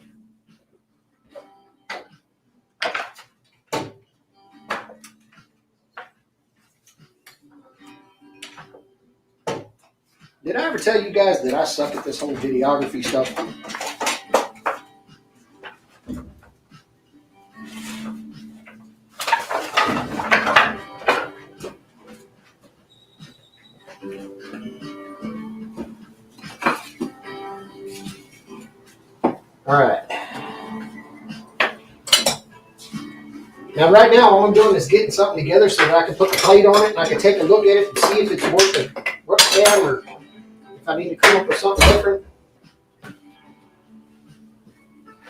Did I ever tell you guys that I suck at this whole videography stuff? All right. Now, right now, all I'm doing is getting something together so that I can put the plate on it and I can take a look at it and see if it's worth the damn or if I need to come up with something different.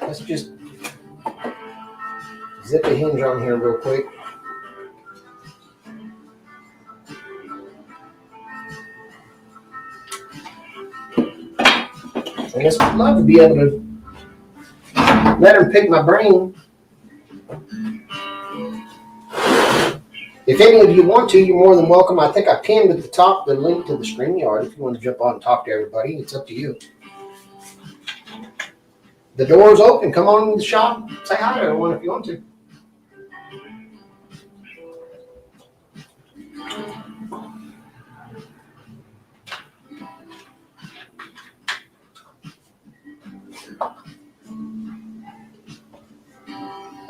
Let's just zip the hinge on here real quick. I guess I'd love to be able to let him pick my brain. If any of you want to, you're more than welcome. I think I pinned at the top the link to the StreamYard if you want to jump on and talk to everybody. It's up to you. The door's open. Come on in the shop. Say hi to everyone if you want to.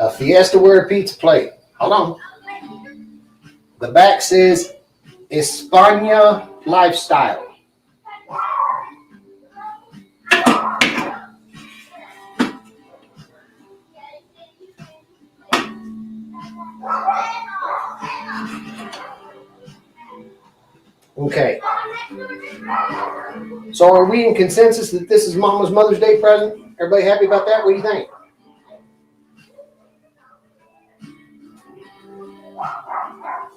A Fiesta-ware pizza plate. Hold on. The back says España Lifestyle. Okay. So are we in consensus that this is Mama's Mother's Day present? Everybody happy about that? What do you think?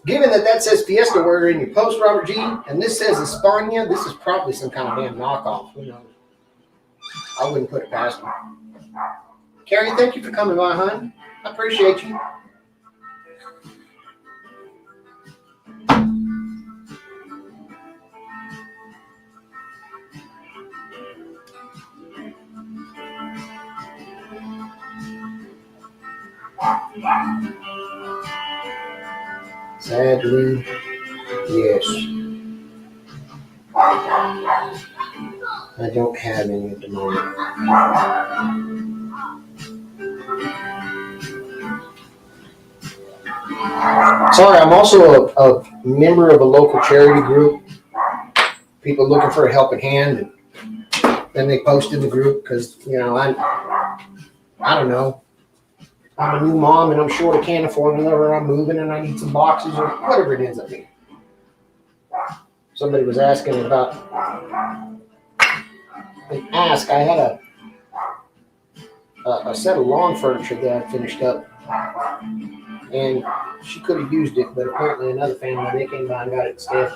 Given that says Fiesta-ware in your post, Robert G, and this says España, this is probably some kind of damn knockoff. Who knows? I wouldn't put it past them. Carrie, thank you for coming by, hon. I appreciate you. Sadly, yes. I don't have any at the moment. Sorry, I'm also a member of a local charity group. People looking for a helping hand, and then they post in the group because, you know, I don't know. I'm a new mom and I'm short a can of formula, or I'm moving and I need some boxes, or whatever it ends up being. Somebody was asking about an ask. I had a set of lawn furniture that I finished up, and she could have used it, but apparently another family, they came by and got it instead.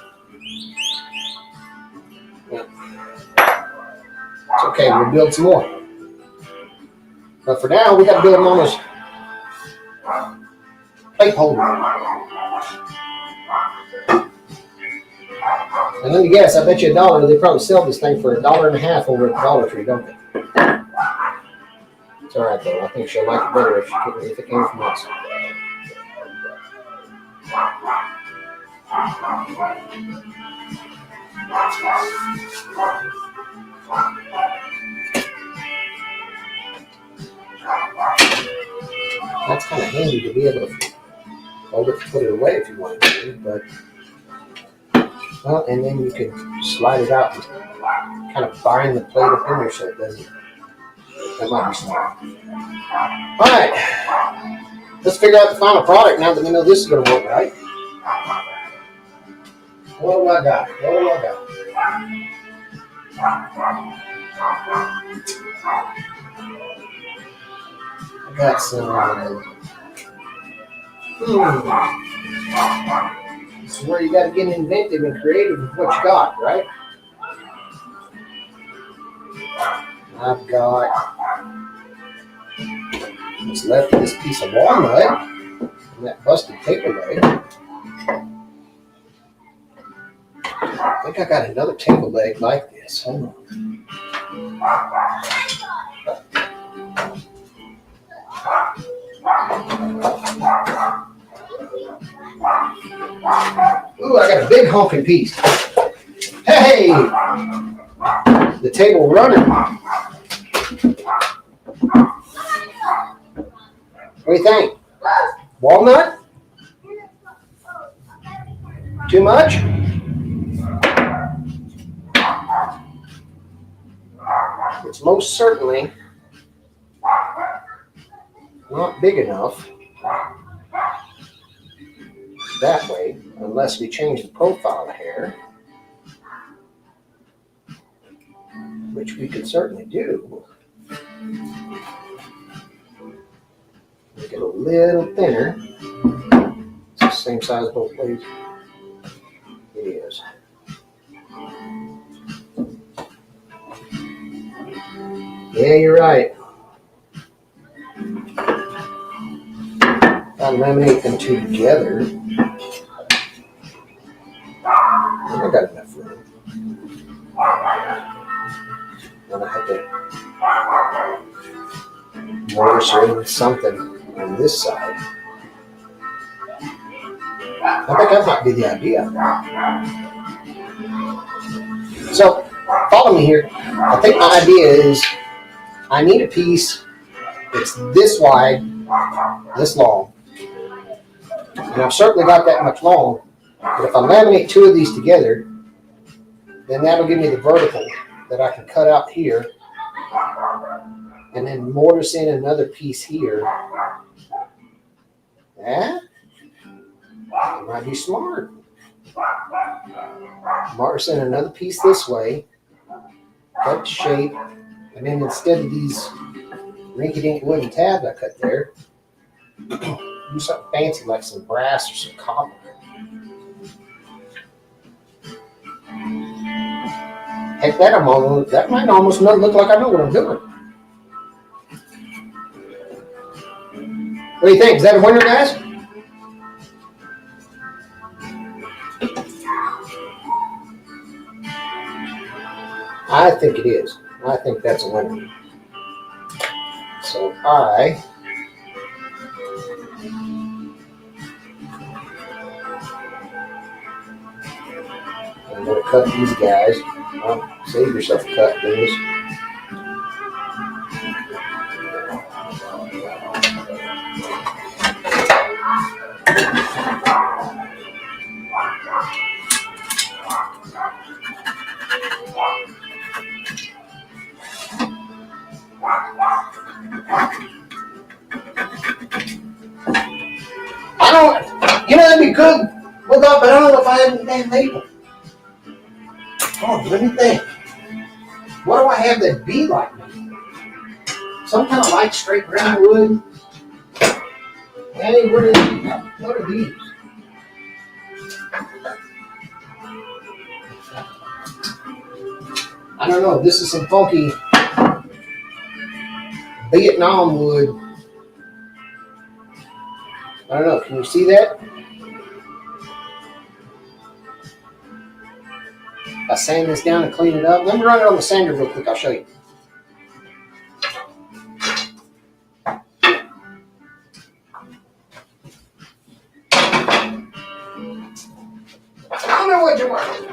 Yeah. It's okay, we'll build some more. But for now, we got to build Mama's plate holder. And let me guess, I bet you $1. They probably sell this thing for $1.50 over at the Dollar Tree, don't they? It's all right though. I think she'll like it better if it came from us. That's kind of handy to be able to hold it, put it away if you want to, but well, and then you can slide it out and kind of bind the plate up in there so it doesn't. That might be smart. All right, let's figure out the final product now that we know this is going to work right. What do I got? I got some. This is where you got to get inventive and creative with what you got, right? I've got what's left of this piece of walnut and that busted table leg. I think I got another table leg like this. Hold on. Ooh, I got a big honking piece. Hey! The table runner. What do you think? Walnut? Too much? It's most certainly not big enough that way, unless we change the profile of the hair, which we could certainly do. Make it a little thinner. It's the same size both ways. It is. Yeah, you're right. If I laminate them two together, I got enough room. Then I have to mortise or something on this side. I think that might be the idea. So, follow me here. I think my idea is I need a piece that's this wide, this long. And I've certainly got that much long. But if I laminate two of these together, then that'll give me the vertical that I can cut out here and then mortise in another piece here. That might be smart. Mortise in another piece this way, cut the shape, and then instead of these rinky-dink wooden tabs I cut there, do something fancy like some brass or some copper. Heck, that might almost not look like I know what I'm doing. What do you think? Is that a winner, guys? I think it is. I think that's a winner. So I'm going to cut these guys. Well, save yourself a cut, please. I don't, that'd be good. Well, but I don't know if I have any damn maple. Oh, let me think. What do I have that'd be like me? Some kind of light straight grain wood. Hey, what are these? I don't know. This is some funky Vietnam wood. I don't know. Can you see that? If I sand this down and clean it up. Let me run it on the sander real quick. I'll show you. I don't know what you want.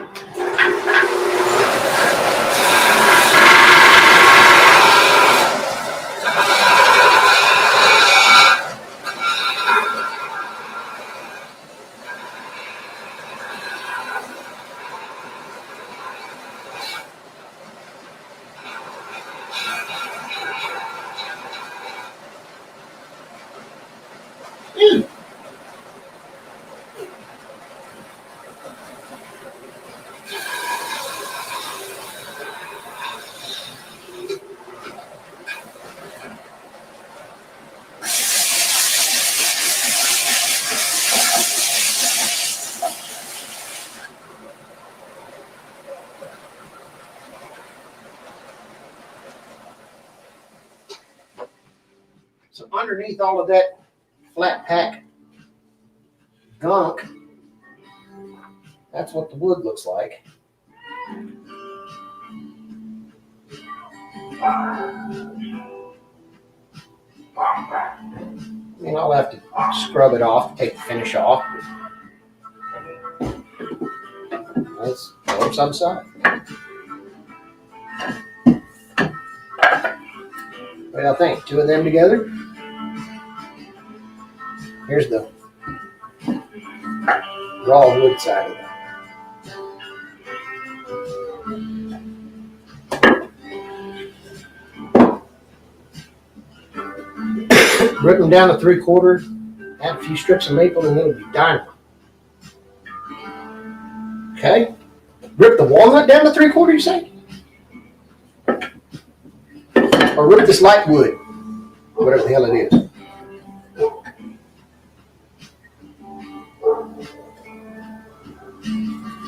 So underneath all of that flat pack gunk, that's what the wood looks like. I mean, I'll have to scrub it off, take the finish off. Let's go upside. What do y'all think? Two of them together? Here's the raw wood side of it. Rip them down to 3/4, add a few strips of maple, and it'll be dynamite. Okay? Rip the walnut down to 3/4, you say? Or rip this light wood, whatever the hell it is.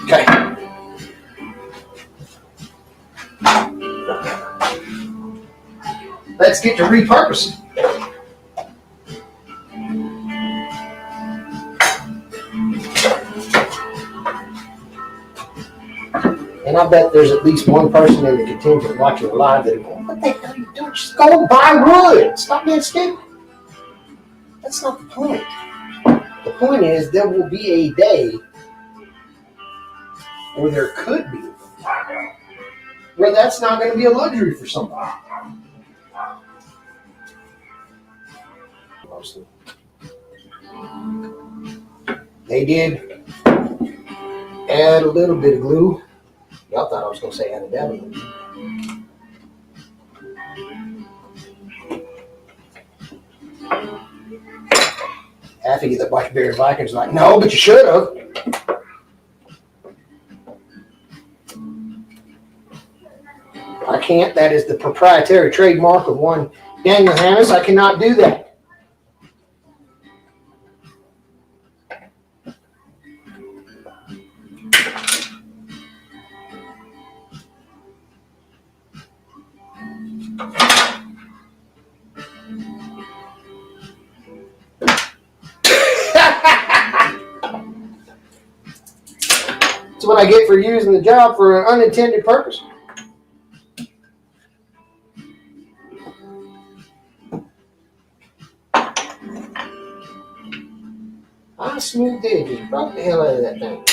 Okay. Let's get to repurposing. And I bet there's at least one person in the contingent watching live that going, what the hell are you doing? Just go buy wood. Stop being stupid. That's not the point. The point is there will be a day, or there could be, where that's not going to be a luxury for somebody. Mostly. They did add a little bit of glue. Y'all thought I was going to say add a dab of glue. Half of you that watch Barry Vikings like, no, but you should have. I can't. That is the proprietary trademark of one Daniel Hannes. I cannot do that. That's what I get for using the job for an unintended purpose. I smoothed the edges, brought the hell out of that thing.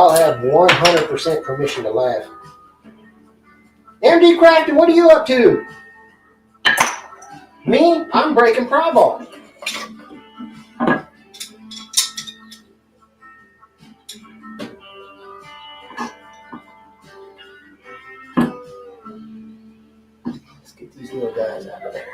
Y'all have 100% permission to laugh. MD Crafton, what are you up to? Me? I'm breaking pry bar. Let's get these little guys out of there.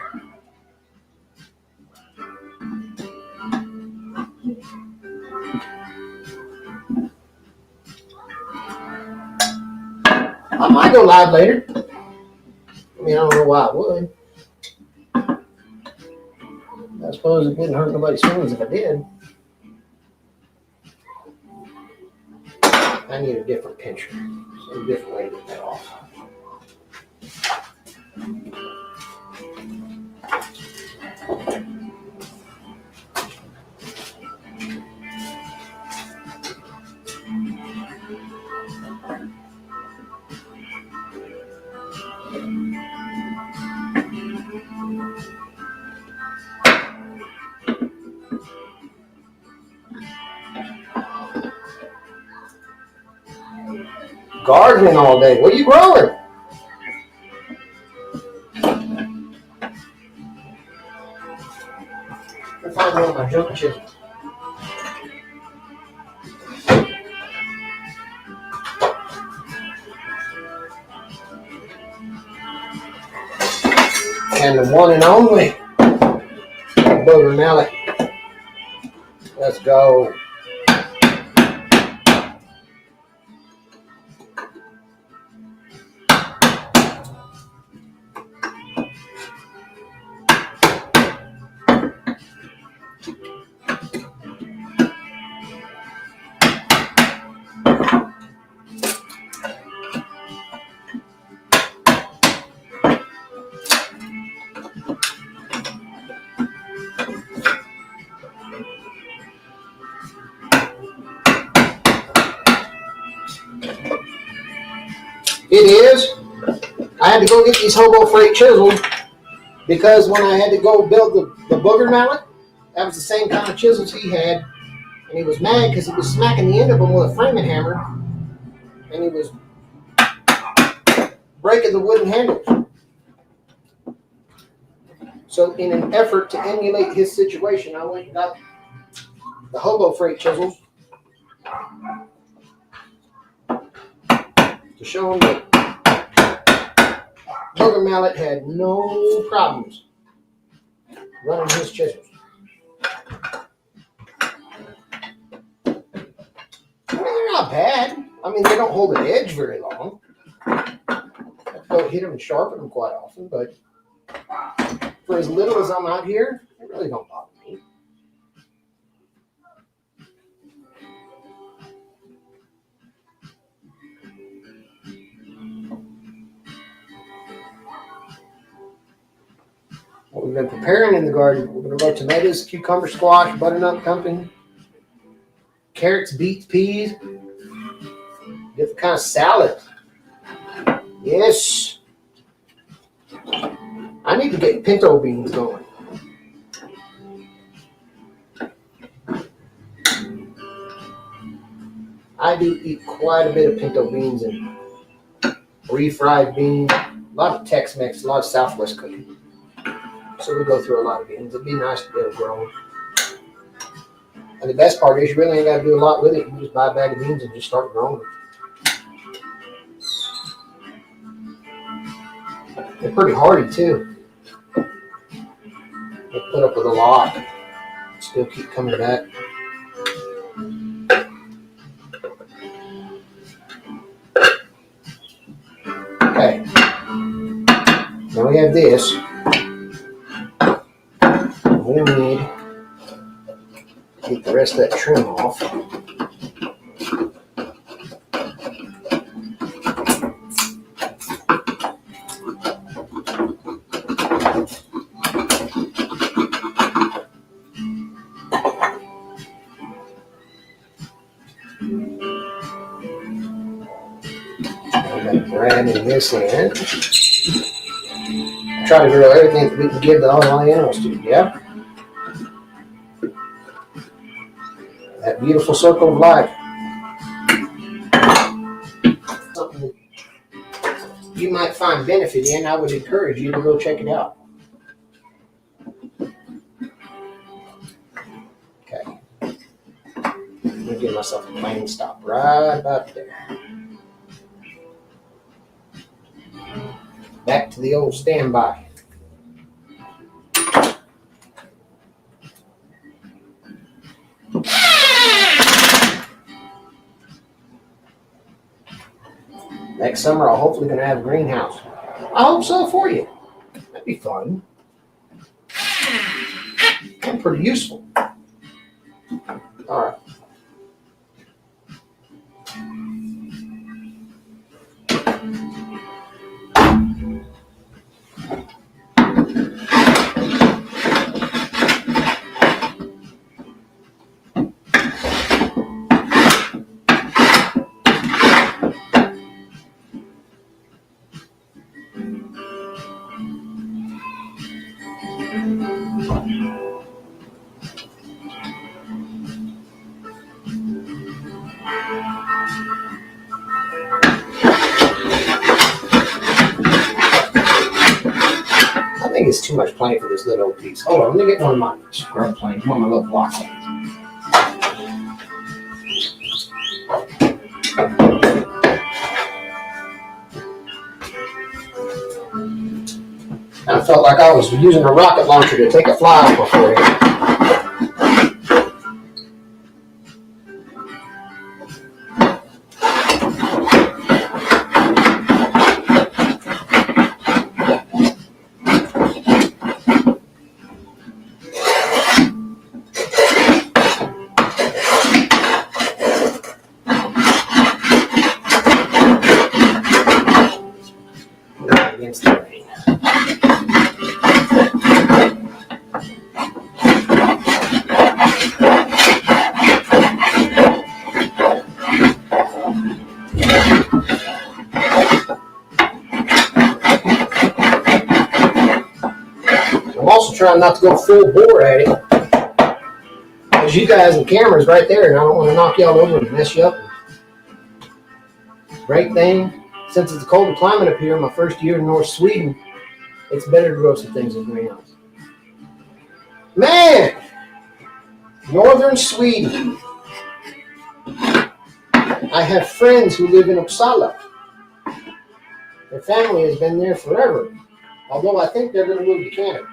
I might go live later. I mean, I don't know why I would. I suppose it wouldn't hurt nobody's feelings if I did. I need a different pincher. So a different way to get that off. Gardening all day. What are you growing? I'll find one of my junk chips. And the one and only booger mallet. Let's go. It is. I had to go get these hobo freight chisels because when I had to go build the booger mallet, that was the same kind of chisels he had. And he was mad because he was smacking the end of them with a framing hammer. And he was breaking the wooden handles. So in an effort to emulate his situation, I went and got the hobo freight chisels to show him that booger mallet had no problems running his chisels. I mean, they're not bad. I mean, they don't hold an edge very long. I don't hit them and sharpen them quite often, but for as little as I'm out here, they really don't bother me. What we've been preparing in the garden, we're going to grow tomatoes, cucumber, squash, butternut, pumpkin, carrots, beets, peas, different kind of salad. Yes. I need to get pinto beans going. I do eat quite a bit of pinto beans and refried beans, a lot of Tex-Mex, a lot of Southwest cooking. So we go through a lot of beans. It'd be nice to be able to grow them. And the best part is you really ain't got to do a lot with it. You just buy a bag of beans and just start growing them. They're pretty hardy too. They put up with a lot. Still keep coming back. Okay. Now we have this. We need to get the rest of that trim off. Grabbing this in. Try to grow everything that we can give all my animals to, yeah? That beautiful circle of life. you might find benefit in, I would encourage you to go check it out. Okay. I'm going to give myself a plane stop right about there. Back to the old standby. Next summer, I'll hopefully going to have a greenhouse. I hope so for you. That'd be fun. And pretty useful. All right. I think it's too much plane for this little piece. Hold on, let me get one of my scrub planes, one of my little block planes. I felt like I was using a rocket launcher to take a fly off my forehead. Against the rain. I'm also trying not to go full bore at it. Because you guys and cameras right there, and I don't want to knock y'all over and mess you up. Great thing. Since it's a colder climate up here, my first year in North Sweden, it's better to grow some things in the greenhouse. Man! Northern Sweden. I have friends who live in Uppsala. Their family has been there forever. Although I think they're going to move to Canada.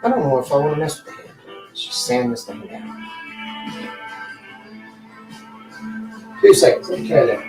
I don't know if I want to mess with the hand. Let's just sand this thing down. 2 seconds. Let me try that.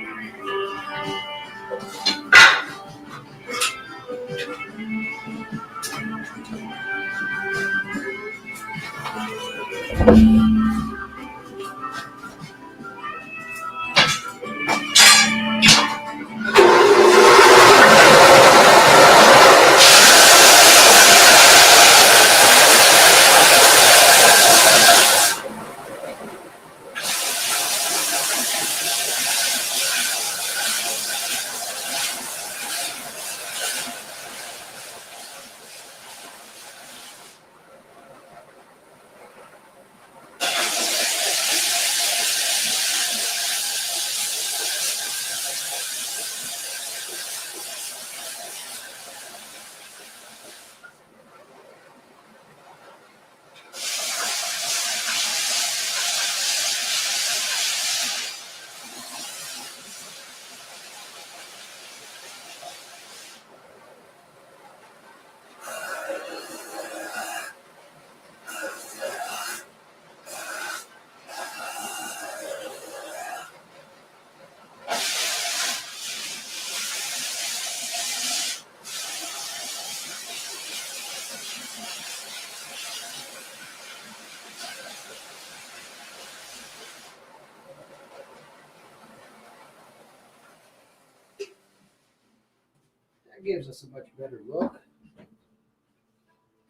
That gives us a much better look.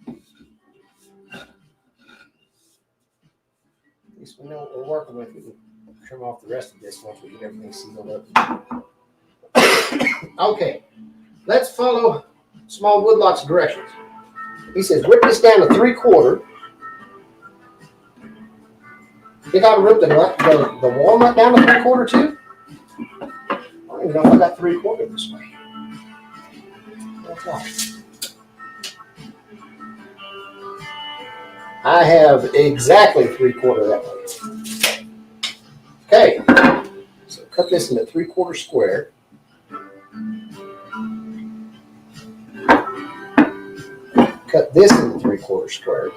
At least we know what we're working with. We can trim off the rest of this once we get everything sealed up. Okay, let's follow small woodlot's directions. He says, rip this down to 3/4. You got to rip the walnut down to 3/4 too? I don't even know if I got 3/4 this way. I have exactly 3/4 that way. Okay, so cut this into 3/4 square. Cut this into 3/4 square.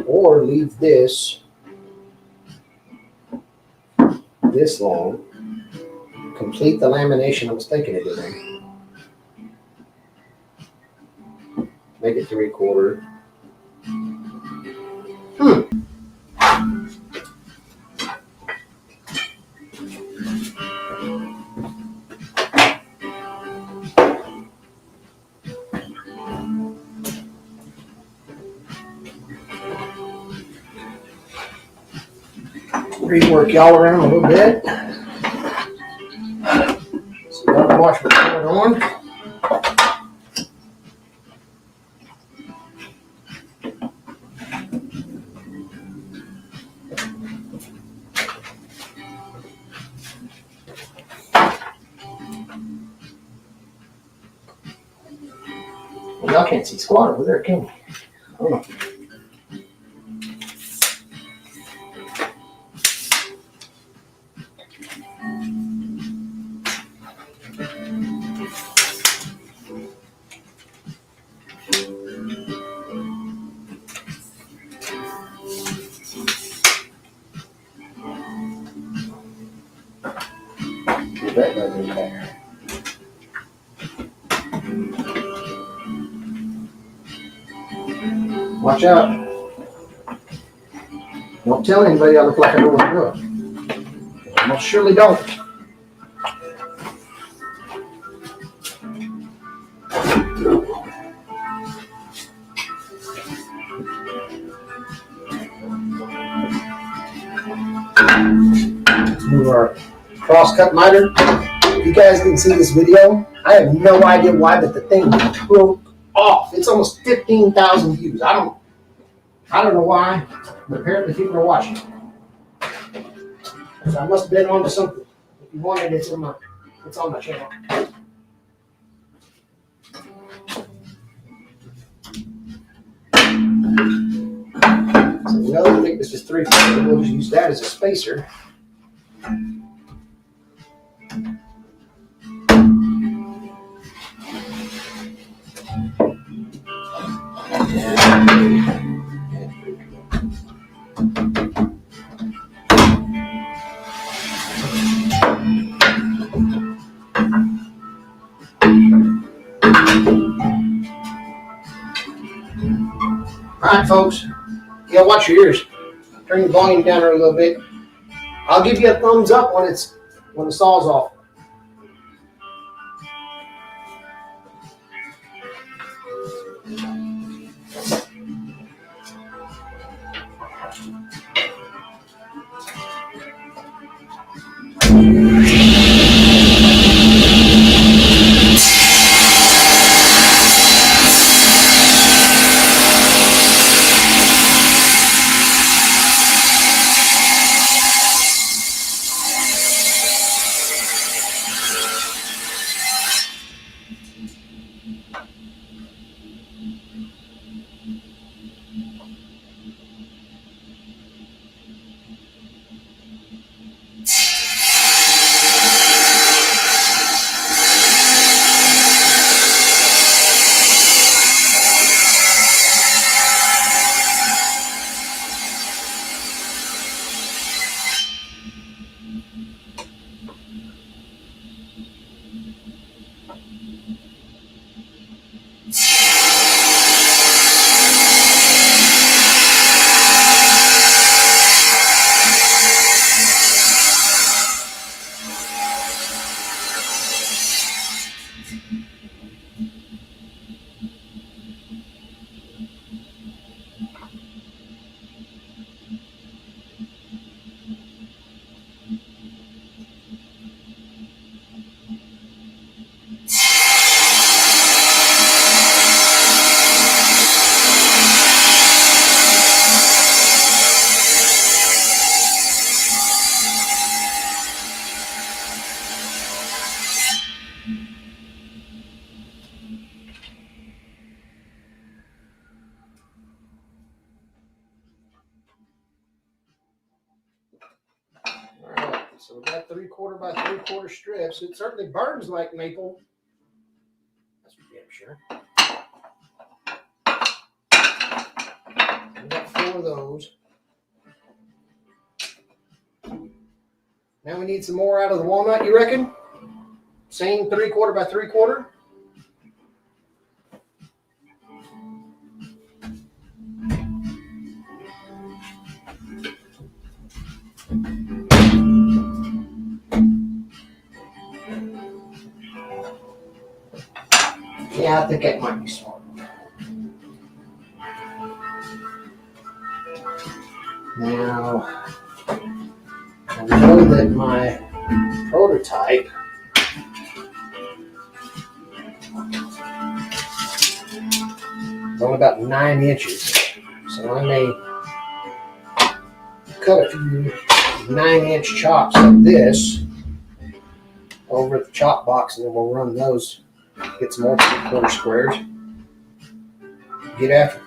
Or leave this long. Complete the lamination I was thinking of doing. Make it 3/4. Rework y'all around a little bit. So you gotta watch what's going on. Well, y'all can't see squat over there, can you? I don't know. That doesn't matter. Watch out. Don't tell anybody I look like I know what I'm doing. I most surely don't. Move our cross-cut miter. If you guys didn't see this video, I have no idea why, but the thing broke off. It's almost 15,000 views. I don't know why, but apparently people are watching. So I must have been onto something. If you want it, it's on my channel. So we know the thickness is 3/4. We'll just use that as a spacer. All right, folks. Yeah, watch your ears. Turn the volume down a little bit. I'll give you a thumbs up when the saw's off. So we got 3/4 by 3/4 strips. It certainly burns like maple. That's for damn sure. We got 4 of those. Now we need some more out of the walnut, you reckon? Same 3/4 by 3/4. Yeah, I think that might be smart. Now, I know that my prototype is only about 9 inches. So I may cut a few 9-inch chops like this over at the chop box, and then we'll run those, get some more 3/4 squares. Get after it.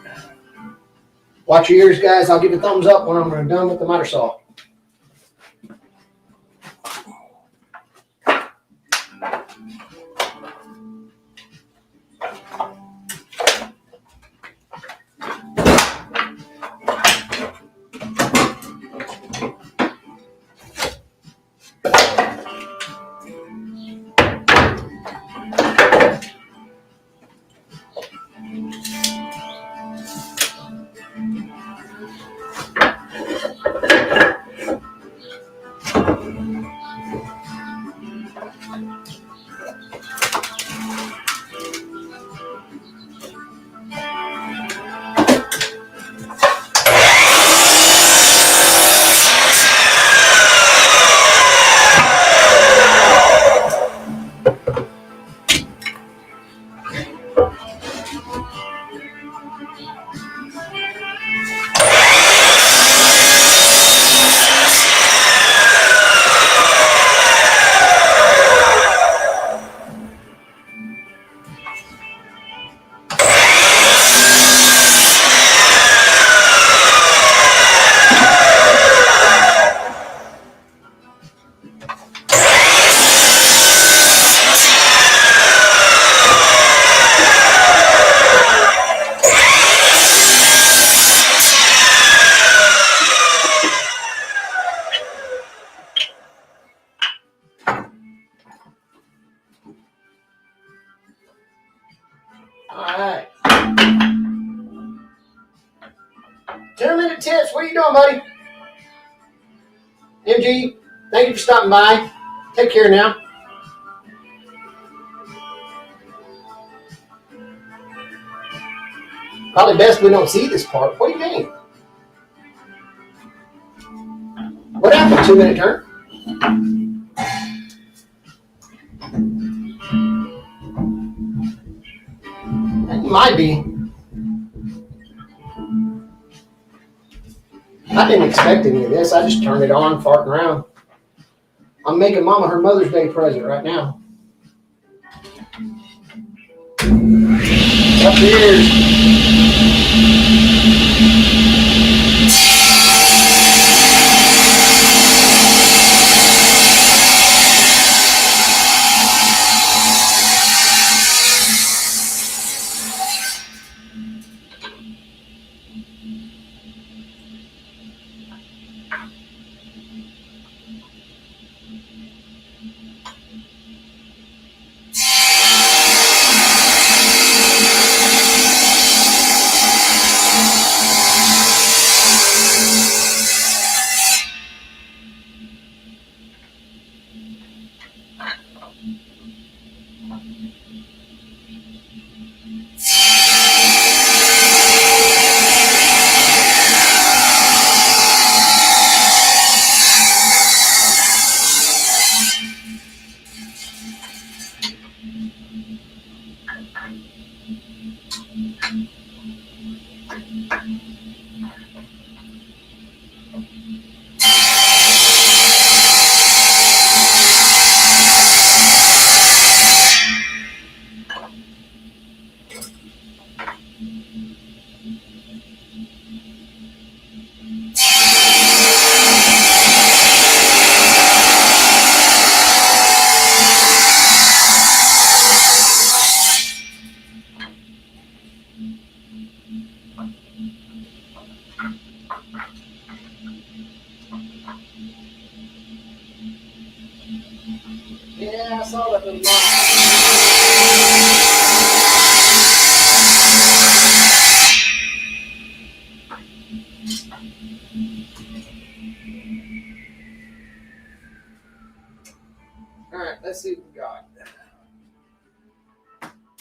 Watch your ears, guys. I'll give you a thumbs up when I'm done with the miter saw. All right. 10-minute tips. What are you doing, buddy? MG, thank you for stopping by. Take care now. Probably best we don't see this part. What do you mean? What happened? 2-minute turn? It might be. I didn't expect any of this. I just turned it on, farting around. I'm making Mama her Mother's Day present right now. Up here.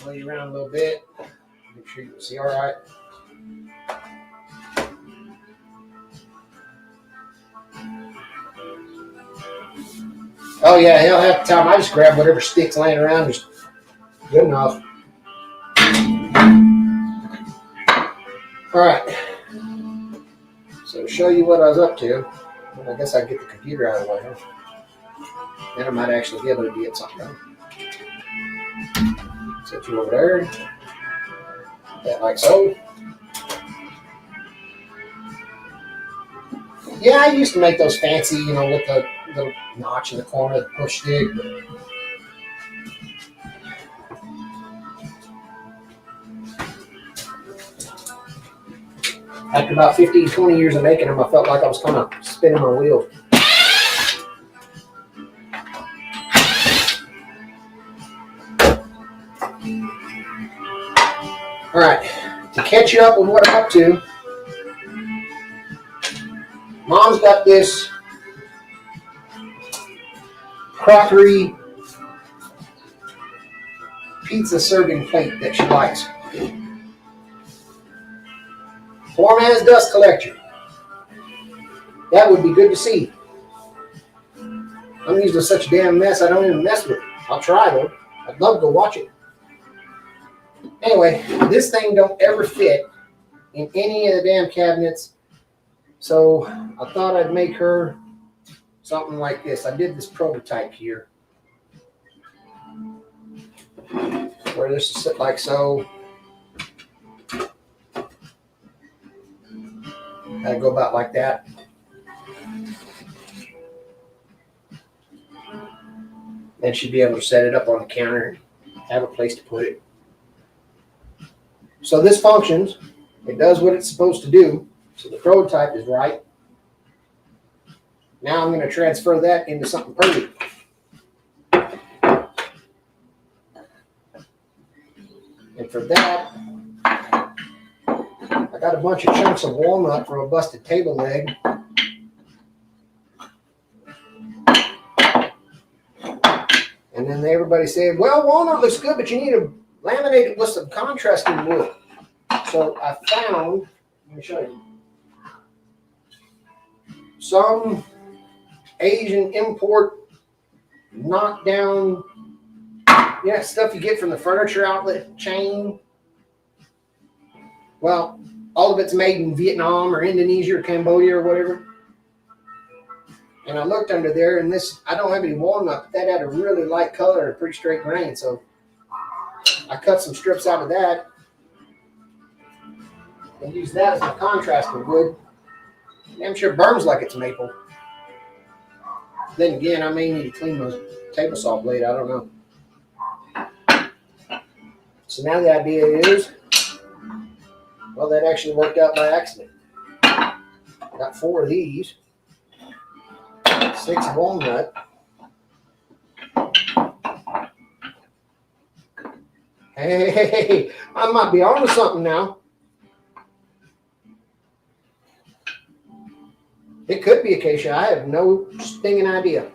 Play you around a little bit. Make sure you can see all right. Oh yeah, hell, half the time I just grab whatever sticks laying around, just good enough. All right. So to show you what I was up to, I guess I'd get the computer out of the way. Then I might actually be able to get something done. Set you over there. That like so. Yeah, I used to make those fancy, you know, with the little notch in the corner of the push stick. After about 15, 20 years of making them, I felt like I was kind of spinning my wheels. All right, to catch you up with what I'm up to, Mom's got this crockery pizza serving plate that she likes. Form has dust collector. That would be good to see. I'm usually such a damn mess, I don't even mess with it. I'll try though. I'd love to go watch it. Anyway, this thing don't ever fit in any of the damn cabinets. So I thought I'd make her something like this. I did this prototype here. Where this is sit like so. I go about like that. Then she'd be able to set it up on the counter and have a place to put it. So this functions. It does what it's supposed to do. So the prototype is right. Now I'm going to transfer that into something perfect. And for that, I got a bunch of chunks of walnut from a busted table leg. And then everybody said, well, walnut looks good, but you need to laminate it with some contrasting wood. So I found, let me show you, some Asian import knockdown, yeah, stuff you get from the furniture outlet chain. Well, all of it's made in Vietnam or Indonesia or Cambodia or whatever. And I looked under there, and this, I don't have any walnut, but that had a really light color and a pretty straight grain. So I cut some strips out of that and use that as my contrasting wood. I'm sure it burns like it's maple. Then again, I may need to clean my table saw blade. I don't know. So now the idea is, well, that actually worked out by accident. Got 4 of these, 6 walnut. Hey, I might be on to something now. It could be acacia. I have no stinging idea.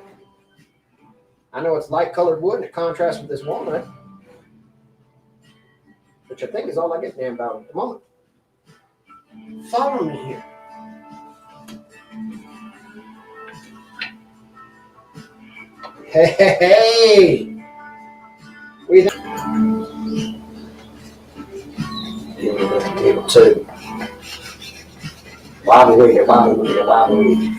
I know it's light colored wood and it contrasts with this walnut, which I think is all I get damn about at the moment. Follow me here. Hey! What do you think? Give me the table too. Wobble with it, wobble with it, wobble with it.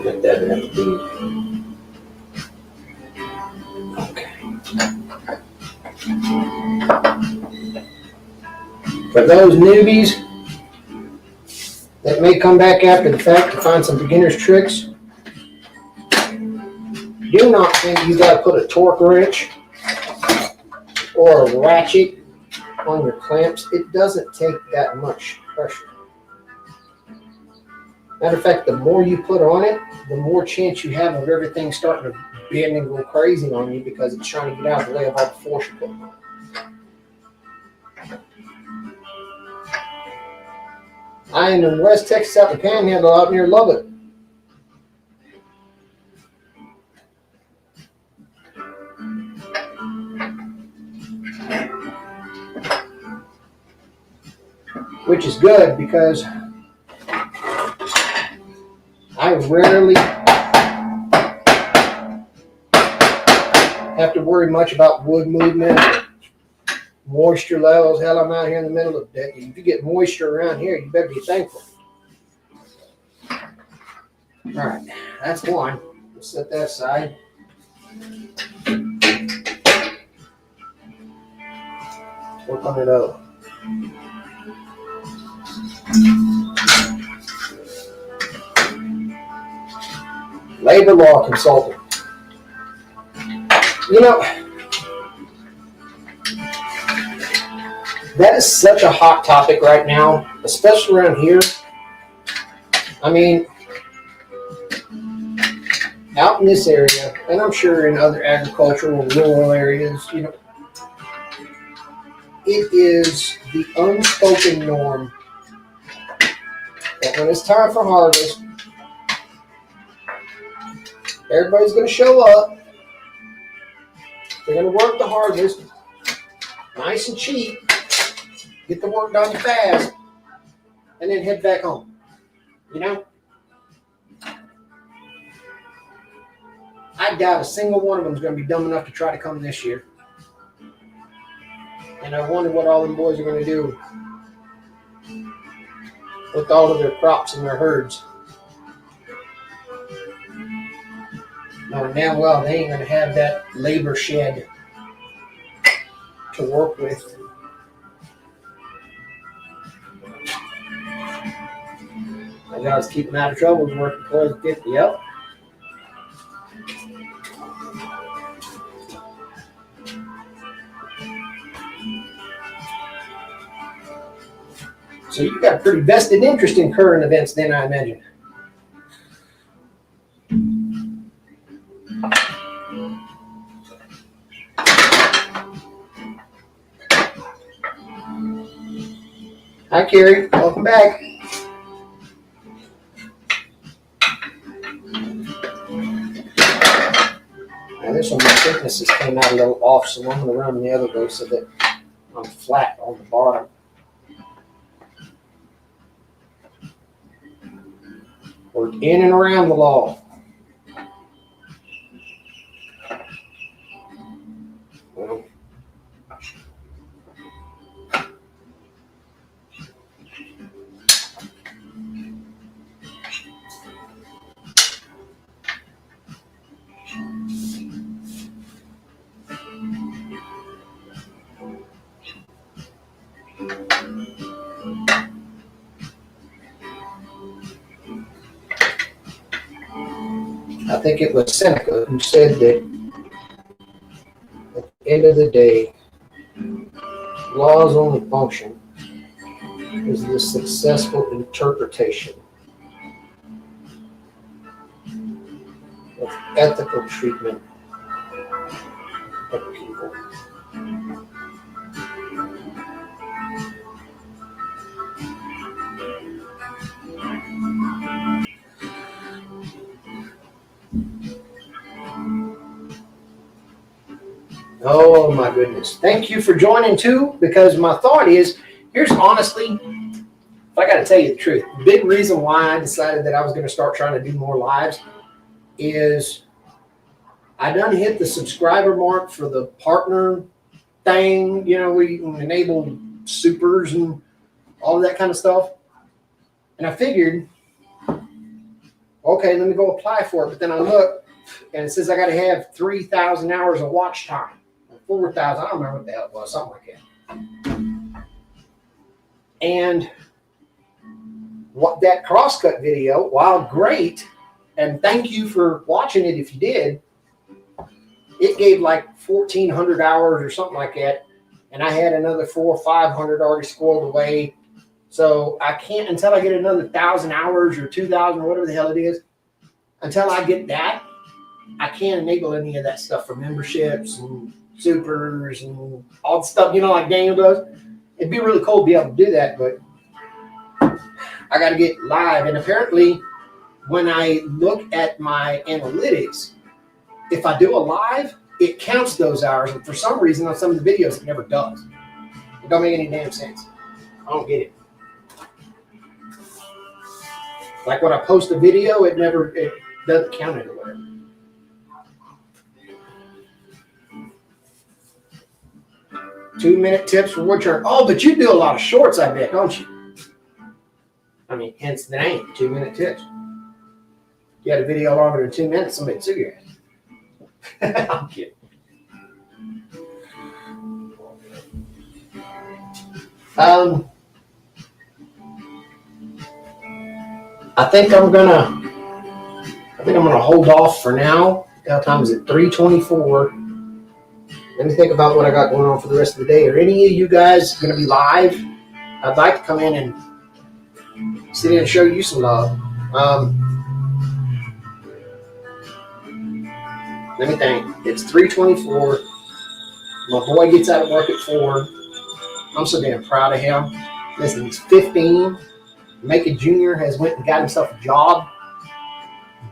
Like that would have to be. Okay. For those newbies that may come back after the fact to find some beginner's tricks, Do not think you got to put a torque wrench or a ratchet on your clamps. It doesn't take that much pressure. Matter of fact, the more you put on it, the more chance you have of everything starting to bend and go crazy on you because it's trying to get out of the way of all the force you're putting on. I am in West Texas out in the Panhandle out near Lubbock. Which is good because I rarely have to worry much about wood movement, moisture levels. Hell, I'm out here in the middle of that. If you get moisture around here, you better be thankful. All right, that's one. We'll set that aside. Work on it up. Labor law consultant. You know, that is such a hot topic right now, especially around here. I mean, out in this area, and I'm sure in other agricultural and rural areas, you know, it is the unspoken norm that when it's time for harvest, everybody's going to show up. They're going to work the harvest nice and cheap, get the work done fast, and then head back home. You know? I doubt a single one of them is going to be dumb enough to try to come this year. And I wonder what all them boys are going to do with all of their crops and their herds. Knowing damn well they ain't going to have that labor shed to work with. My job is keep them out of trouble and working towards 50. Yep. So you've got a pretty vested interest in current events then, I imagine. Hi, Carrie. Welcome back. Now this one, my thicknesses came out a little off, so I'm going to run the other way so that I'm flat on the bottom. Work in and around the law. Well, I think it was Seneca who said that at the end of the day, law's only function is the successful interpretation of ethical treatment of people. Oh my goodness. Thank you for joining too, because my thought is, here's honestly, if I got to tell you the truth, the big reason why I decided that I was going to start trying to do more lives is I done hit the subscriber mark for the partner thing, you know, we enable supers and all of that kind of stuff. And I figured, okay, let me go apply for it. But then I look and it says I got to have 3,000 hours of watch time. 4,000, I don't remember what the hell it was, something like that. And what that crosscut video, while great, and thank you for watching it if you did, it gave like 1,400 hours or something like that. And I had another 400 or 500 already squirreled away. So I can't, until I get another 1,000 hours or 2,000 or whatever the hell it is, until I get that, I can't enable any of that stuff for memberships and supers and all the stuff, like Daniel does. It'd be really cool to be able to do that, but I got to get live. And apparently, when I look at my analytics, if I do a live, it counts those hours. And for some reason, on some of the videos, it never does. It don't make any damn sense. I don't get it. Like when I post a video, it doesn't count it or whatever. Two-minute tips for woodchurn. Oh, but you do a lot of shorts, I bet, don't you? I mean, hence the name, 2-minute tips. You had a video longer than 2 minutes, somebody'd sue your ass. I'm kidding. I think I'm gonna hold off for now. What time is it? 3:24. Let me think about what I got going on for the rest of the day. Are any of you guys gonna be live? I'd like to come in and sit in and show you some love. Let me think. It's 3:24. My boy gets out of work at 4. I'm so damn proud of him. Listen, he's 15. Macon Jr. has went and got himself a job.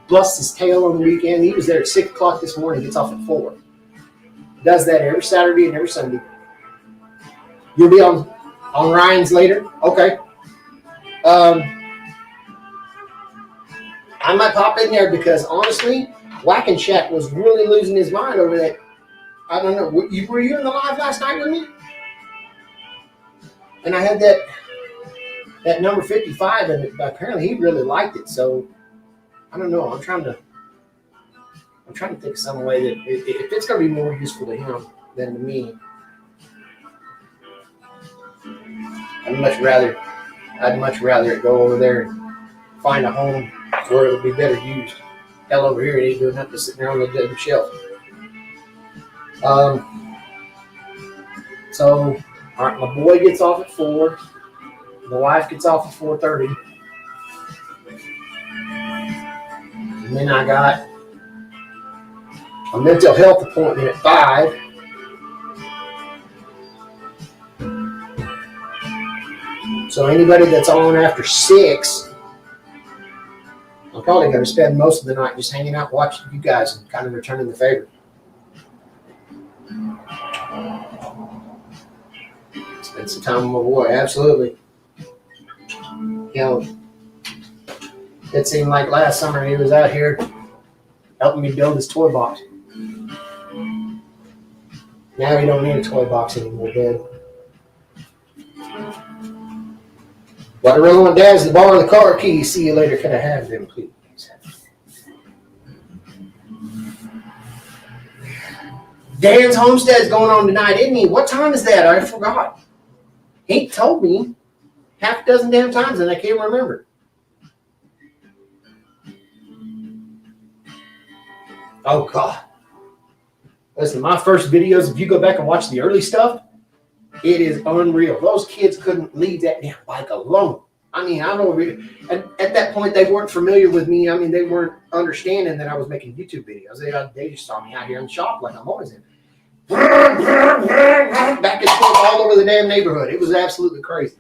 Busts his tail on the weekend. He was there at 6 o'clock this morning. Gets off at 4. Does that every Saturday and every Sunday. You'll be on Ryan's later? Okay. I might pop in there because honestly, Whack and Chat was really losing his mind over that. I don't know. Were you in the live last night with me? And I had that number 55, and apparently he really liked it. So I don't know. I'm trying to think of some way that if it's going to be more useful to him than to me, I'd much rather it go over there and find a home where it'll be better used. Hell, over here it ain't doing nothing, sitting there on the dead shelf. So, all right, my boy gets off at 4. My wife gets off at 4:30. And then I got a mental health appointment at 5. So anybody that's on after 6, I'm probably going to spend most of the night just hanging out watching you guys and kind of returning the favor. Spend some time with my boy, absolutely. It seemed like last summer he was out here helping me build his toy box. Now he don't need a toy box anymore, Dad. What I really want Dad is to borrow the car keys. See you later. Can I have them, please? Dan's homestead's going on tonight, isn't he? What time is that? I forgot. He told me half a dozen damn times and I can't remember. Oh, God. Listen, my first videos, if you go back and watch the early stuff, it is unreal. Those kids couldn't leave that damn bike alone. I mean, I don't know. And at that point, they weren't familiar with me. I mean, they weren't understanding that I was making YouTube videos. They just saw me out here in the shop like I'm always in. Back and forth all over the damn neighborhood. It was absolutely crazy.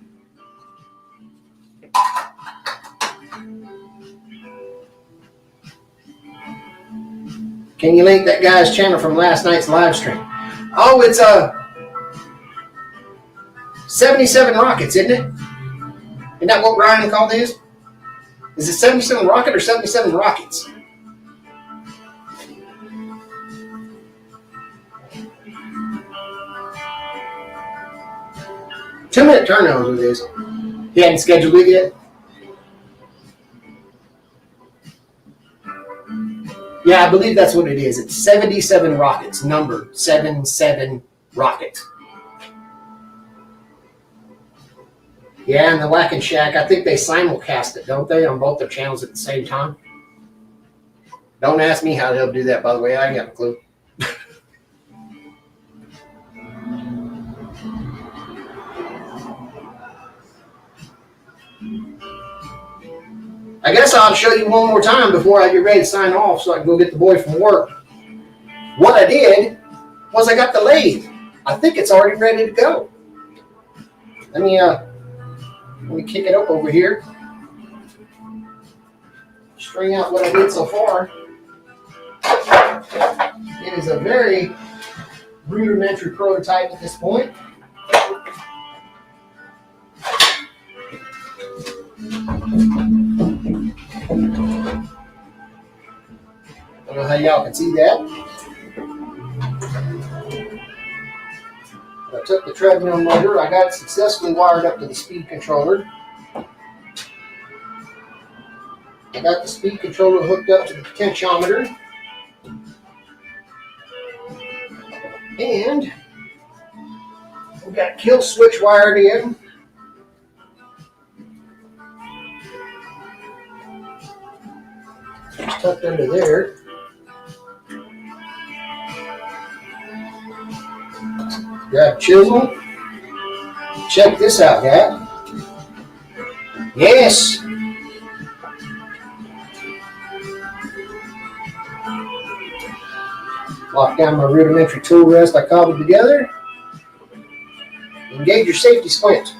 Can you link that guy's channel from last night's live stream? Oh, it's 77 Rockets, isn't it? Isn't that what Ryan called his? Is it 77 Rocket or 77 Rockets? Two-minute turnovers it is. He hadn't scheduled it yet? Yeah, I believe that's what it is. It's 77 Rockets, number 77 Rockets. Yeah, and the Whack and Shack, I think they simulcast it, don't they, on both their channels at the same time? Don't ask me how they'll do that, by the way. I ain't got a clue. guess I'll show you one more time before I get ready to sign off so I can go get the boy from work. What I did was I got the lathe. I think it's already ready to go. Let me kick it up over here. String out what I did so far. It is a very rudimentary prototype at this point. I don't know how y'all can see that. I took the treadmill motor. I got it successfully wired up to the speed controller. I got the speed controller hooked up to the potentiometer. And we got a kill switch wired in. It's tucked under there. Grab a chisel. Check this out, guys. Yes. Lock down my rudimentary tool rest I cobbled together. Engage your safety squint.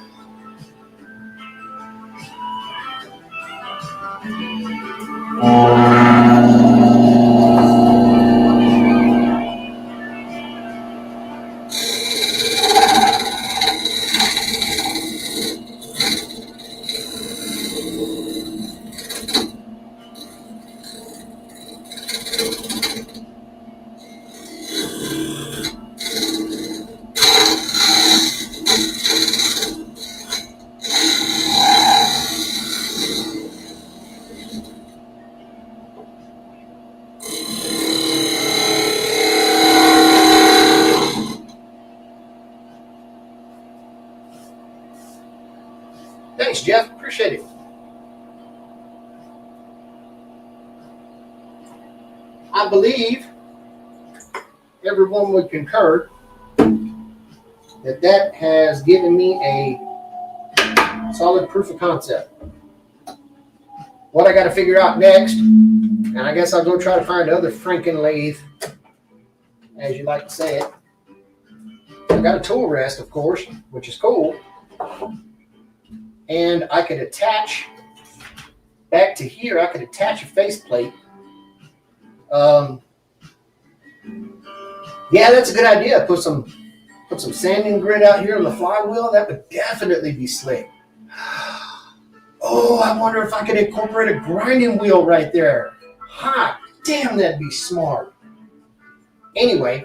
Thanks, Jeff. Appreciate it. I believe everyone would concur that that has given me a solid proof of concept. What I got to figure out next, and I guess I'll go try to find other Franken lathe, as you like to say it. I got a tool rest, of course, which is cool. And I could attach, back to here, I could attach a faceplate. Yeah, that's a good idea. Put some sanding grit out here on the flywheel. That would definitely be slick. Oh, I wonder if I could incorporate a grinding wheel right there. Hot damn, that'd be smart. Anyway,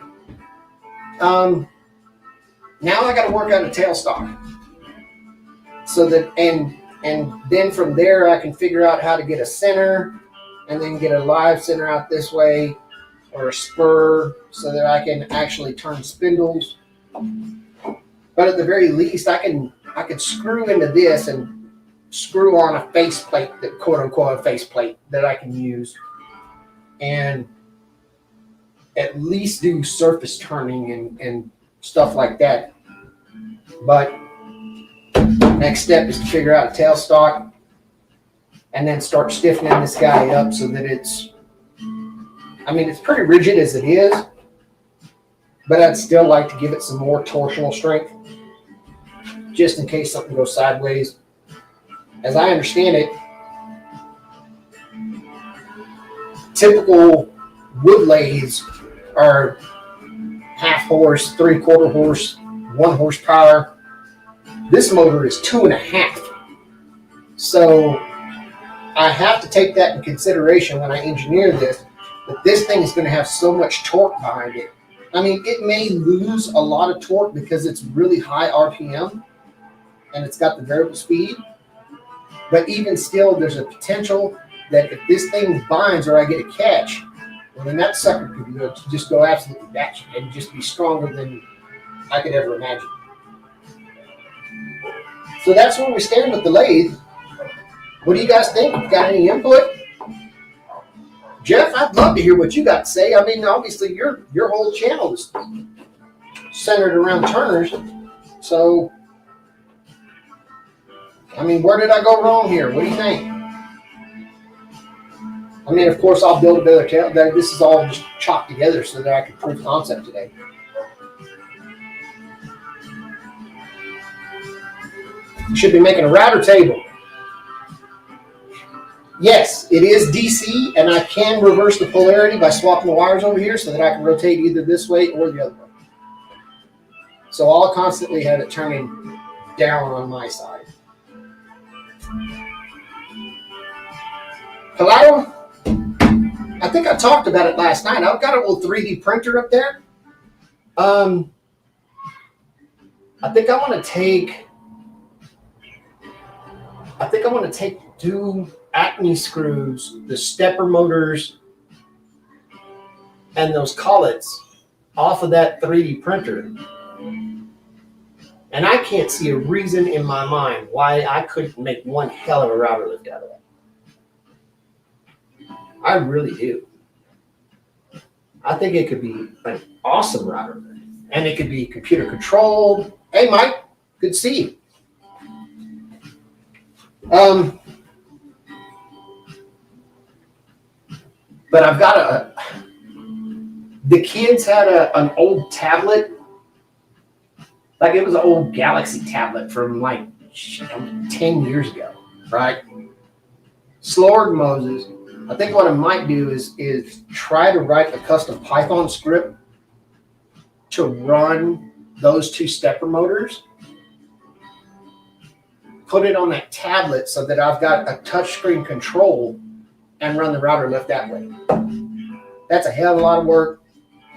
now I got to work out a tailstock. So that, and then from there I can figure out how to get a center and then get a live center out this way or a spur so that I can actually turn spindles. But at the very least I could screw into this and screw on a faceplate, that quote unquote a faceplate that I can use and at least do surface turning and stuff like that. But next step is to figure out a tailstock and then start stiffening this guy up so that it's pretty rigid as it is, but I'd still like to give it some more torsional strength just in case something goes sideways. As I understand it, typical wood lathes are half horse, 3/4 horse, 1 horsepower. This motor is 2.5. So I have to take that in consideration when I engineer this, that this thing is going to have so much torque behind it. I mean, it may lose a lot of torque because it's really high RPM and it's got the variable speed. But even still, there's a potential that if this thing binds or I get a catch, well, then that sucker could just go absolutely batshit and just be stronger than I could ever imagine. So that's where we stand with the lathe. What do you guys think? Got any input? Jeff, I'd love to hear what you got to say. I mean, obviously your whole channel is centered around turners. So, I mean, where did I go wrong here? What do you think? I mean, of course, I'll build a better tail. This is all just chopped together so that I can prove concept today. Should be making a router table. Yes, it is DC, and I can reverse the polarity by swapping the wires over here so that I can rotate either this way or the other way. So I'll constantly have it turning down on my side. Hello? I think I talked about it last night. I've got a little 3D printer up there. I think I want to take two Acme screws, the stepper motors, and those collets off of that 3D printer. And I can't see a reason in my mind why I couldn't make one hell of a router lift out of that. I really do. I think it could be an awesome router lift. And it could be computer controlled. Hey, Mike, good to see you. But I've got the kids had an old tablet, like it was an old Galaxy tablet from like 10 years ago, right? Slower than Moses. I think what I might do is try to write a custom Python script to run those two stepper motors, put it on that tablet so that I've got a touchscreen control and run the router lift that way. That's a hell of a lot of work,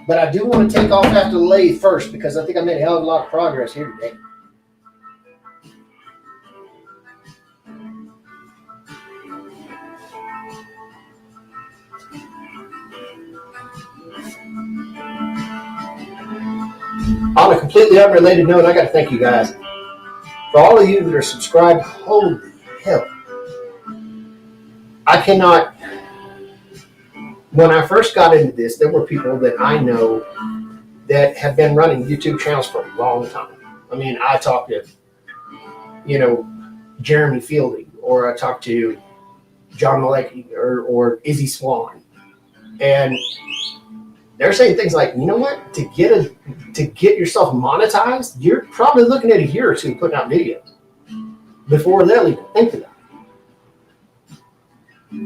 but I do want to take off after the lathe first because I think I made a hell of a lot of progress here today. On a completely unrelated note, I got to thank you guys. For all of you that are subscribed, holy hell. I cannot. When I first got into this, there were people that I know that have been running YouTube channels for a long time. I mean, I talked to, Jeremy Fielding, or I talked to John Malecki or Izzy Swan. And they're saying things like, you know what, to get yourself monetized, you're probably looking at a year or two putting out videos before they'll even think of that.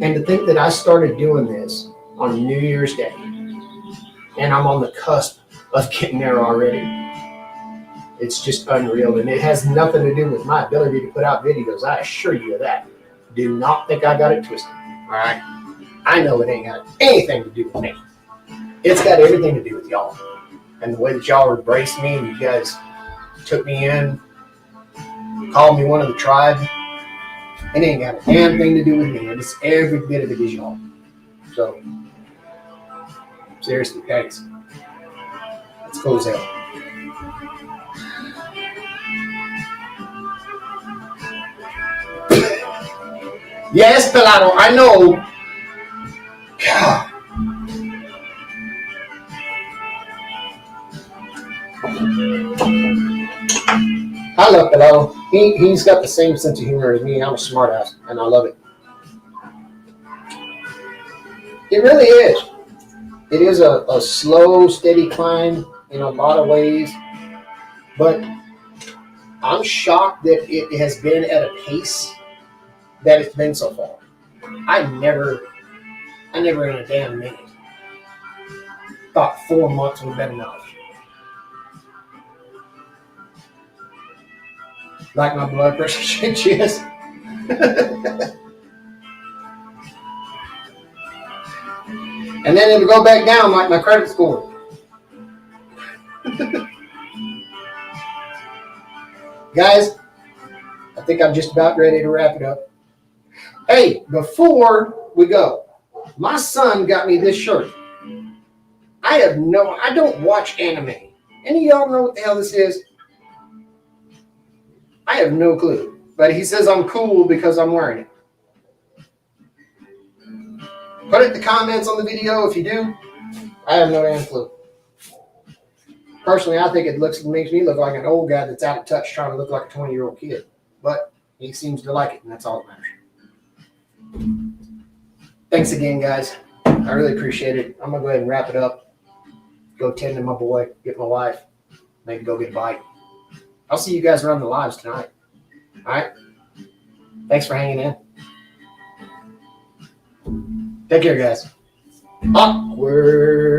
And to think that I started doing this on New Year's Day, and I'm on the cusp of getting there already, it's just unreal. And it has nothing to do with my ability to put out videos. I assure you of that. Do not think I got it twisted. All right? I know it ain't got anything to do with me. It's got everything to do with y'all. And the way that y'all embraced me and you guys took me in, called me one of the tribe, it ain't got a damn thing to do with me. It's every bit of it is y'all. So, seriously, thanks. It's cool as hell. Yes, Pelado, I know. God. I love Pelado. He's got the same sense of humor as me. I'm a smart ass, and I love it. It really is. It is a slow, steady climb in a lot of ways, but I'm shocked that it has been at a pace that it's been so far. I never in a damn minute thought 4 months would have been enough. Like my blood pressure changes. And then it'll go back down like my credit score. Guys, I think I'm just about ready to wrap it up. Hey, before we go, my son got me this shirt. I don't watch anime. Any of y'all know what the hell this is? I have no clue. But he says I'm cool because I'm wearing it. Put it in the comments on the video if you do. I have no damn clue. Personally, I think it makes me look like an old guy that's out of touch trying to look like a 20-year-old kid. But he seems to like it, and that's all that matters. Thanks again, guys. I really appreciate it. I'm gonna go ahead and wrap it up. Go tend to my boy, get my wife, maybe go get a bite. I'll see you guys around the lives tonight. All right. Thanks for hanging in. Take care, guys. Awkward.